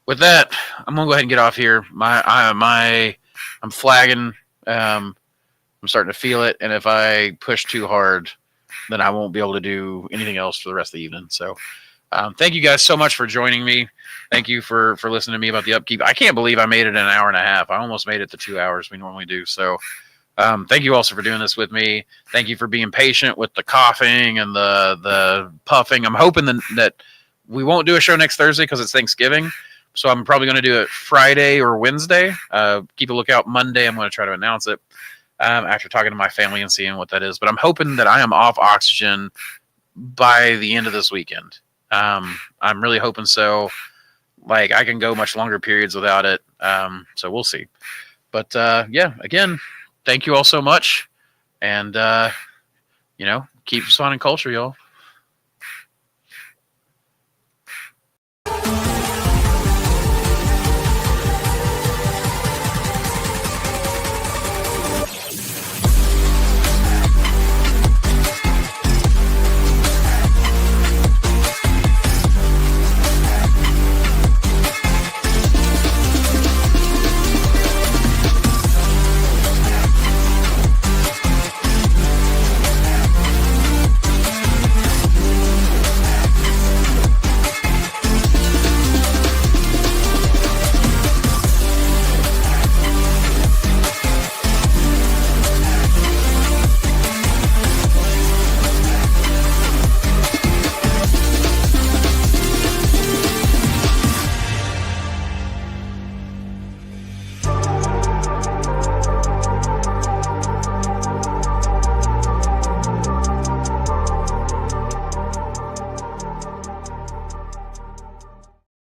Speaker 1: With that, I'm gonna go ahead and get off here. I'm flagging. I'm starting to feel it, and if I push too hard, then I won't be able to do anything else for the rest of the evening. So thank you guys so much for joining me. Thank you for listening to me about the upkeep. I can't believe I made it in an hour and a half. I almost made it the 2 hours we normally do. So thank you also for doing this with me. Thank you for being patient with the coughing and the puffing. I'm hoping that we won't do a show next Thursday because it's Thanksgiving. So I'm probably going to do it Friday or Wednesday. Keep a lookout. Monday, I'm going to try to announce it. After talking to my family and seeing what that is. But I'm hoping that I am off oxygen by the end of this weekend. I'm really hoping so. Like, I can go much longer periods without it. So we'll see. But, yeah, again, thank you all so much. And, keep fun and culture, y'all.